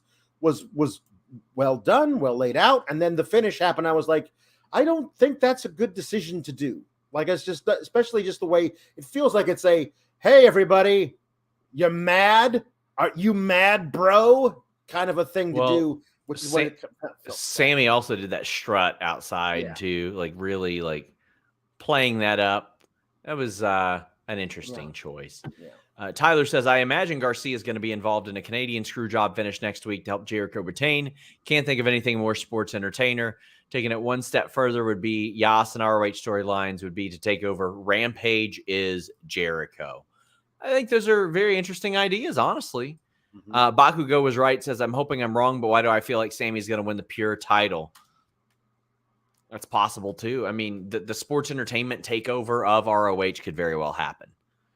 well done, well laid out, and then the finish happened. I was like, I don't think that's a good decision to do. Like, it's just, especially just the way it feels like it's hey, everybody, you mad? Are you mad, bro? Kind of a thing to do. Which is what Sammy also did that strut outside too, like really playing that up. That was an interesting choice. Yeah. Tyler says, I imagine Garcia is going to be involved in a Canadian screw job finish next week to help Jericho retain. Can't think of anything more sports entertainer. Taking it one step further would be Yas and ROH storylines would be to take over Rampage is Jericho. I think those are very interesting ideas, honestly. Mm-hmm. Bakugo was right, says, I'm hoping I'm wrong, but why do I feel like Sammy's going to win the pure title? That's possible, too. I mean, the sports entertainment takeover of ROH could very well happen.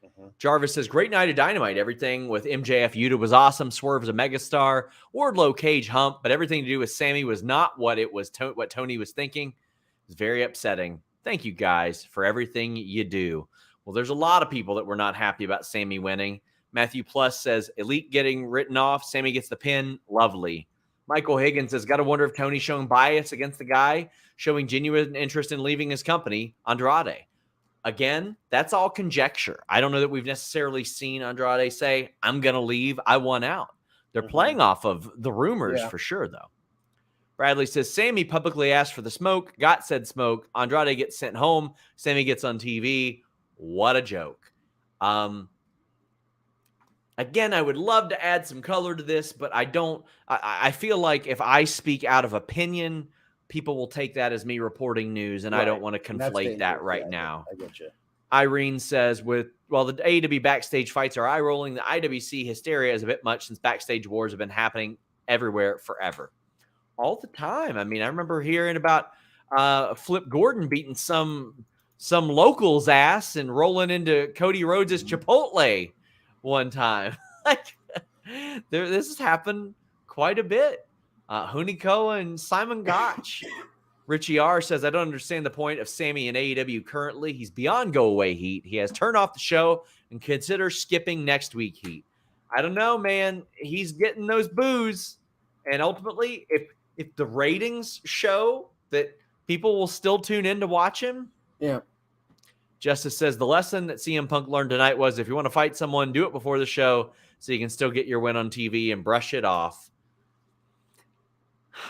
Mm-hmm. Jarvis says, great night of Dynamite. Everything with MJF Yuta was awesome. Swerve is a megastar. Wardlow cage hump, but everything to do with Sammy was not what it was. What Toni was thinking. It was very upsetting. Thank you guys for everything you do. Well, there's a lot of people that were not happy about Sammy winning. Matthew Plus says, Elite getting written off. Sammy gets the pin. Lovely. Michael Higgins says, got to wonder if Tony's showing bias against the guy showing genuine interest in leaving his company, Andrade. Again, that's all conjecture. I don't know that we've necessarily seen Andrade say, I'm going to leave. I won out. They're playing off of the rumors for sure, though. Bradley says, Sammy publicly asked for the smoke, got said smoke. Andrade gets sent home. Sammy gets on TV. What a joke. Again, I would love to add some color to this, but I don't. I feel like if I speak out of opinion, people will take that as me reporting news, and I don't want to conflate that right now. I get you. Irene says, while the AEW backstage fights are eye-rolling, the IWC hysteria is a bit much since backstage wars have been happening everywhere forever. All the time. I mean, I remember hearing about Flip Gordon beating some local's ass and rolling into Cody Rhodes' Chipotle one time. Like, this has happened quite a bit. Hunico and Simon Gotch. Richie R says, I don't understand the point of Sammy in AEW currently. He's beyond go-away heat. He has turned off the show and consider skipping next week heat. I don't know, man. He's getting those boos. And ultimately, if the ratings show that people will still tune in to watch him. Yeah. Justice says, the lesson that CM Punk learned tonight was if you want to fight someone, do it before the show so you can still get your win on TV and brush it off.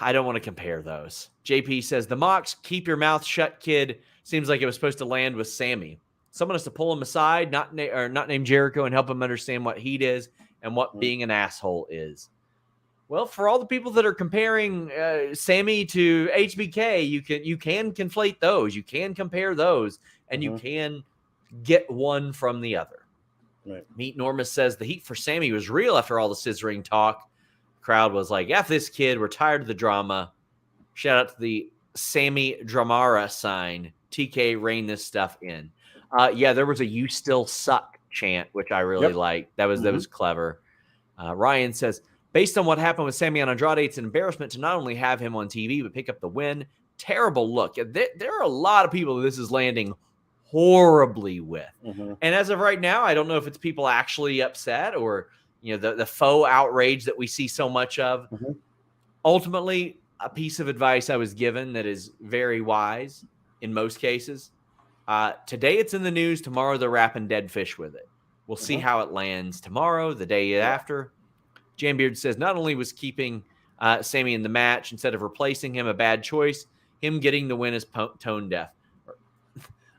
I don't want to compare those. JP says, the Mox, keep your mouth shut, kid. Seems like it was supposed to land with Sammy. Someone has to pull him aside, not name Jericho, and help him understand what heat is and what being an asshole is. Well, for all the people that are comparing Sammy to HBK, you can conflate those. You can compare those, and you can get one from the other. Right. Meet Norma says the heat for Sammy was real after all the scissoring talk. Crowd was like, F this kid, we're tired of the drama. Shout out to the Sammy Dramara sign. TK rein this stuff in. Yeah, there was a "you still suck" chant, which I really liked. That was clever. Ryan says, based on what happened with Sammy and Andrade, it's an embarrassment to not only have him on TV, but pick up the win. Terrible look. There are a lot of people this is landing horribly with. And as of right now, I don't know if it's people actually upset or the faux outrage that we see so much of. Ultimately, a piece of advice I was given that is very wise in most cases. Today it's in the news. Tomorrow they're wrapping dead fish with it. We'll see how it lands tomorrow, the day after. Jambeard says not only was keeping Sammy in the match instead of replacing him a bad choice, him getting the win is tone deaf.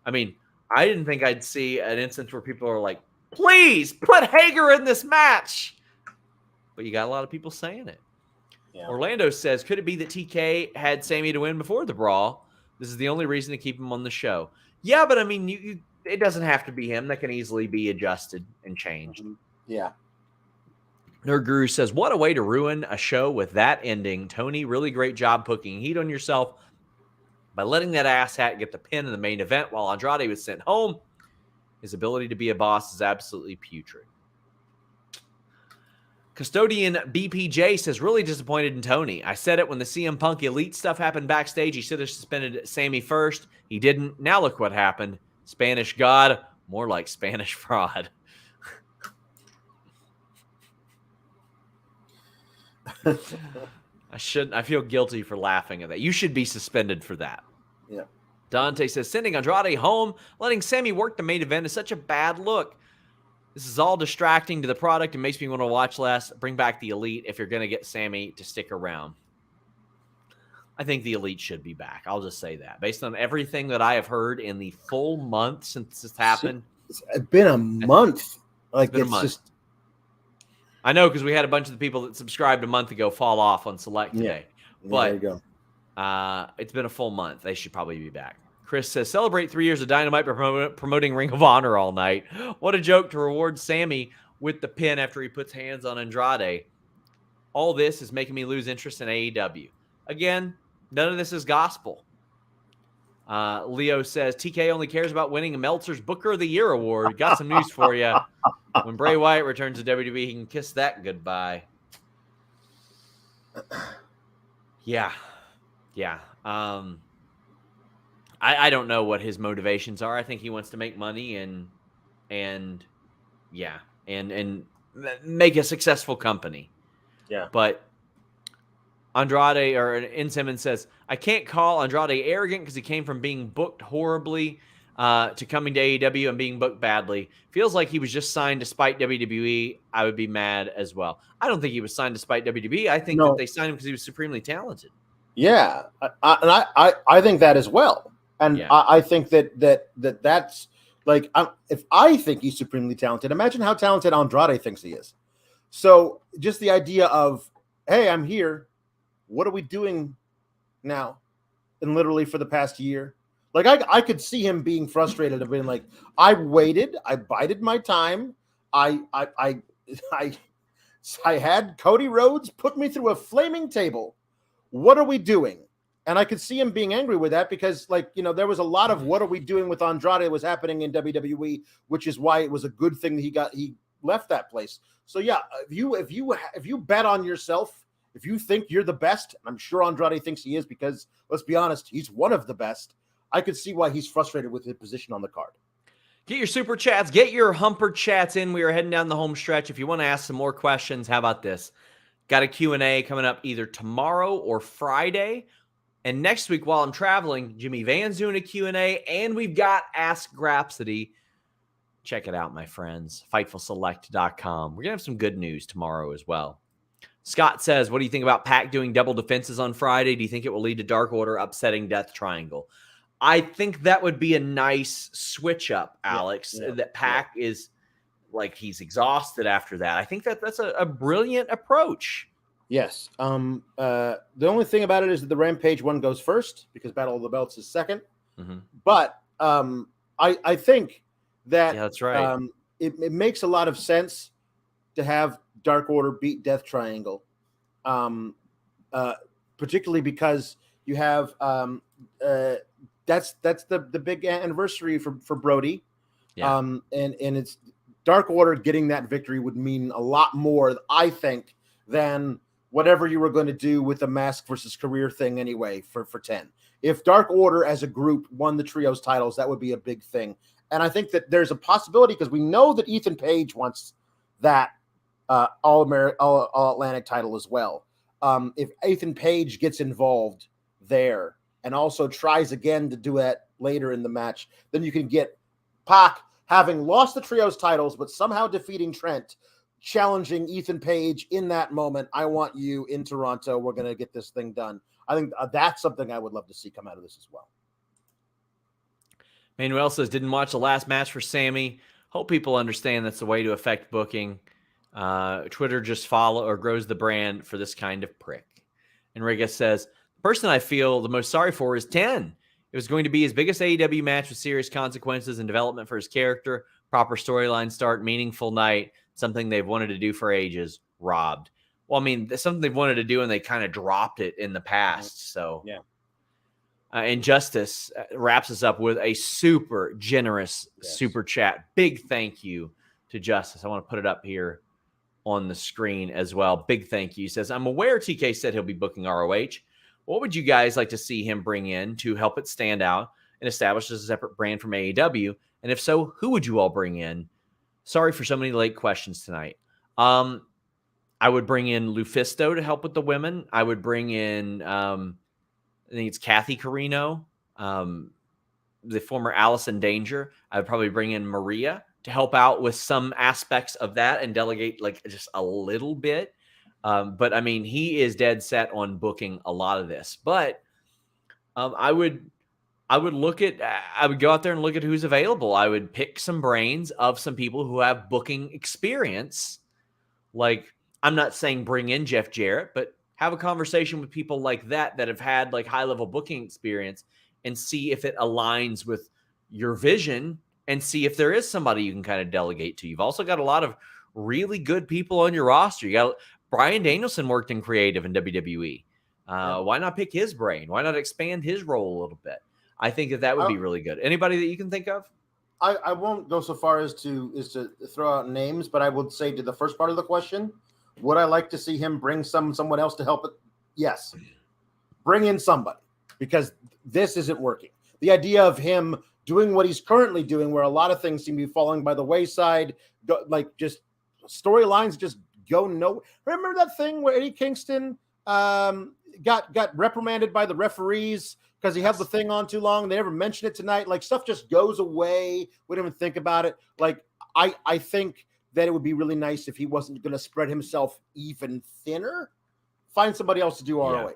I mean, I didn't think I'd see an instance where people are like, please put Hager in this match. But you got a lot of people saying it. Yeah. Orlando says, could it be that TK had Sammy to win before the brawl? This is the only reason to keep him on the show. Yeah, but I mean, it doesn't have to be him. That can easily be adjusted and changed. Yeah. Nerd Guru says, what a way to ruin a show with that ending. Toni, really great job putting heat on yourself by letting that asshat get the pin in the main event while Andrade was sent home. His ability to be a boss is absolutely putrid. Custodian BPJ says, really disappointed in Toni. I said it when the CM Punk Elite stuff happened backstage. He should have suspended Sammy first. He didn't. Now look what happened. Spanish God, more like Spanish fraud. I feel guilty for laughing at that. You should be suspended for that. Yeah. Dante says, sending Andrade home, letting Sammy work the main event is such a bad look. This is all distracting to the product and makes me want to watch less. Bring back the Elite if you're going to get Sammy to stick around. I think the Elite should be back. I'll just say that. Based on everything that I have heard in the full month since this happened. It's been a month. Like, it's just... I know, because we had a bunch of the people that subscribed a month ago fall off on Select today. But there you go. It's been a full month. They should probably be back. Chris says, celebrate 3 years of Dynamite by promoting Ring of Honor all night. What a joke to reward Sammy with the pin after he puts hands on Andrade. All this is making me lose interest in AEW. Again, none of this is gospel. Leo says, TK only cares about winning Meltzer's Booker of the Year award. Got some news for you. When Bray Wyatt returns to WWE, he can kiss that goodbye. Yeah. I don't know what his motivations are. I think he wants to make money and make a successful company. Yeah. But Andrade or N. Simmons says, I can't call Andrade arrogant because he came from being booked horribly to coming to AEW and being booked badly. Feels like he was just signed to spite WWE. I would be mad as well. I don't think he was signed to spite WWE. I think that they signed him because he was supremely talented. Yeah, I think that as well. And I think that's like, if I think he's supremely talented, imagine how talented Andrade thinks he is. So just the idea of, hey, I'm here. What are we doing now? And literally for the past year, Like I could see him being frustrated of being like, I waited, I bided my time, I had Cody Rhodes put me through a flaming table. What are we doing? And I could see him being angry with that because, like, you know, there was a lot of what are we doing with Andrade that was happening in WWE, which is why it was a good thing that he left that place. So yeah, if you bet on yourself, if you think you're the best, I'm sure Andrade thinks he is because let's be honest, he's one of the best. I could see why he's frustrated with his position on the card. Get your super chats, get your humper chats in. We are heading down the home stretch. If you want to ask some more questions, how about this? Got a Q&A coming up either tomorrow or Friday. And next week, while I'm traveling, Jimmy Van's doing a Q&A, and we've got Ask Grapsody. Check it out, my friends. FightfulSelect.com. We're going to have some good news tomorrow as well. Scott says, what do you think about Pac doing double defenses on Friday? Do you think it will lead to Dark Order upsetting Death Triangle? I think that would be a nice switch up, Alex, that Pac is like he's exhausted after that. I think that's a brilliant approach. Yes. The only thing about it is that the Rampage one goes first because Battle of the Belts is second. Mm-hmm. But I think that that's right. It makes a lot of sense to have Dark Order beat Death Triangle, particularly because you have that's the big anniversary for Brody, and it's Dark Order getting that victory would mean a lot more, I think, than whatever you were going to do with the mask versus career thing anyway for 10. If Dark Order as a group won the trios titles, that would be a big thing. And I think that there's a possibility because we know that Ethan Page wants that All Atlantic title as well. If Ethan Page gets involved there and also tries again to do that later in the match, then you can get Pac having lost the trios titles, but somehow defeating Trent, challenging Ethan Page in that moment. I want you in Toronto. We're going to get this thing done. I think that's something I would love to see come out of this as well. Manuel says, didn't watch the last match for Sammy. Hope people understand that's the way to affect booking. Twitter just follow or grows the brand for this kind of prick. Enriquez says, the person I feel the most sorry for is 10. It was going to be his biggest AEW match with serious consequences and development for his character, proper storyline start, meaningful night, something they've wanted to do for ages, robbed. Well, I mean, that's something they've wanted to do, and they kind of dropped it in the past. So, yeah. Injustice wraps us up with a super generous super chat. Big thank you to Justice. I want to put it up here on the screen as well. Big thank you. He says, I'm aware TK said he'll be booking ROH. What would you guys like to see him bring in to help it stand out and establish as a separate brand from AEW? And if so, who would you all bring in? Sorry for so many late questions tonight. I would bring in Lufisto to help with the women. I would bring in, I think it's Kathy Carino, the former Allison Danger. I would probably bring in Maria to help out with some aspects of that and delegate like just a little bit. But I mean, he is dead set on booking a lot of this. But I would go out there and look at who's available. I would pick some brains of some people who have booking experience. Like, I'm not saying bring in Jeff Jarrett, but have a conversation with people like that have had like high level booking experience and see if it aligns with your vision and see if there is somebody you can kind of delegate to. You've also got a lot of really good people on your roster. You got Bryan Danielson worked in creative in WWE. Why not pick his brain? Why not expand his role a little bit? I think that would be really good. Anybody that you can think of? I won't go so far as to throw out names, but I would say to the first part of the question, would I like to see him bring someone else to help it? Yes. Bring in somebody because this isn't working. The idea of him doing what he's currently doing, where a lot of things seem to be falling by the wayside, like just storylines just go no. Remember that thing where Eddie Kingston got reprimanded by the referees because he had the thing on too long? They never mentioned it tonight. Like, stuff just goes away. We don't even think about it. Like, I think that it would be really nice if he wasn't going to spread himself even thinner. Find somebody else to do ROH.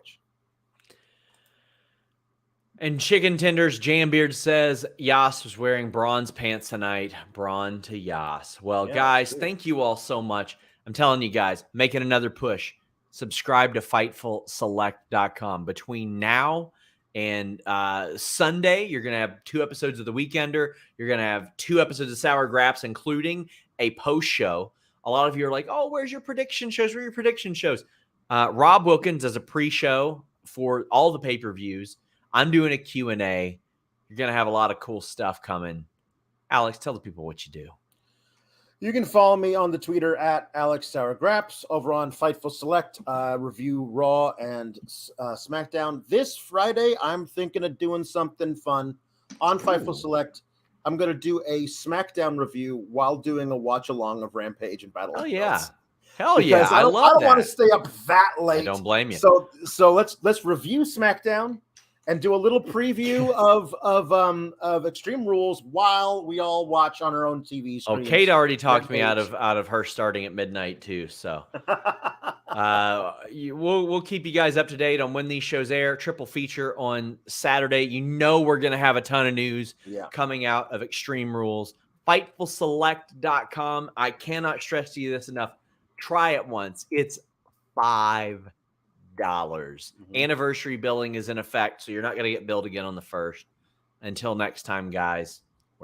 And Chicken Tenders Jambeard says Yas was wearing bronze pants tonight. Braun to Yas. Well, guys, thank you all so much. I'm telling you guys, making another push. Subscribe to FightfulSelect.com. Between now And Sunday, you're going to have 2 episodes of The Weekender. You're going to have 2 episodes of Sour Graps, including a post show. A lot of you are like, oh, where's your prediction shows? Where are your prediction shows? Rob Wilkins does a pre-show for all the pay-per-views. I'm doing a Q&A. You're going to have a lot of cool stuff coming. Alex, tell the people what you do. You can follow me on the Twitter at Alex Sourgraps, over on Fightful Select, review Raw and SmackDown. This Friday, I'm thinking of doing something fun on Fightful Select. I'm going to do a SmackDown review while doing a watch-along of Rampage and Battle of the Belts. Hell yeah. I don't want to stay up that late. I don't blame you. So let's review SmackDown and do a little preview of Extreme Rules while we all watch on our own TV screen. Oh, Kate already talked me out of her starting at midnight too. So we'll keep you guys up to date on when these shows air. Triple feature on Saturday. You know we're gonna have a ton of news coming out of Extreme Rules. FightfulSelect.com. I cannot stress to you this enough. Try it once. It's $5. Anniversary billing is in effect, so you're not going to get billed again on the 1st. Until next time, guys,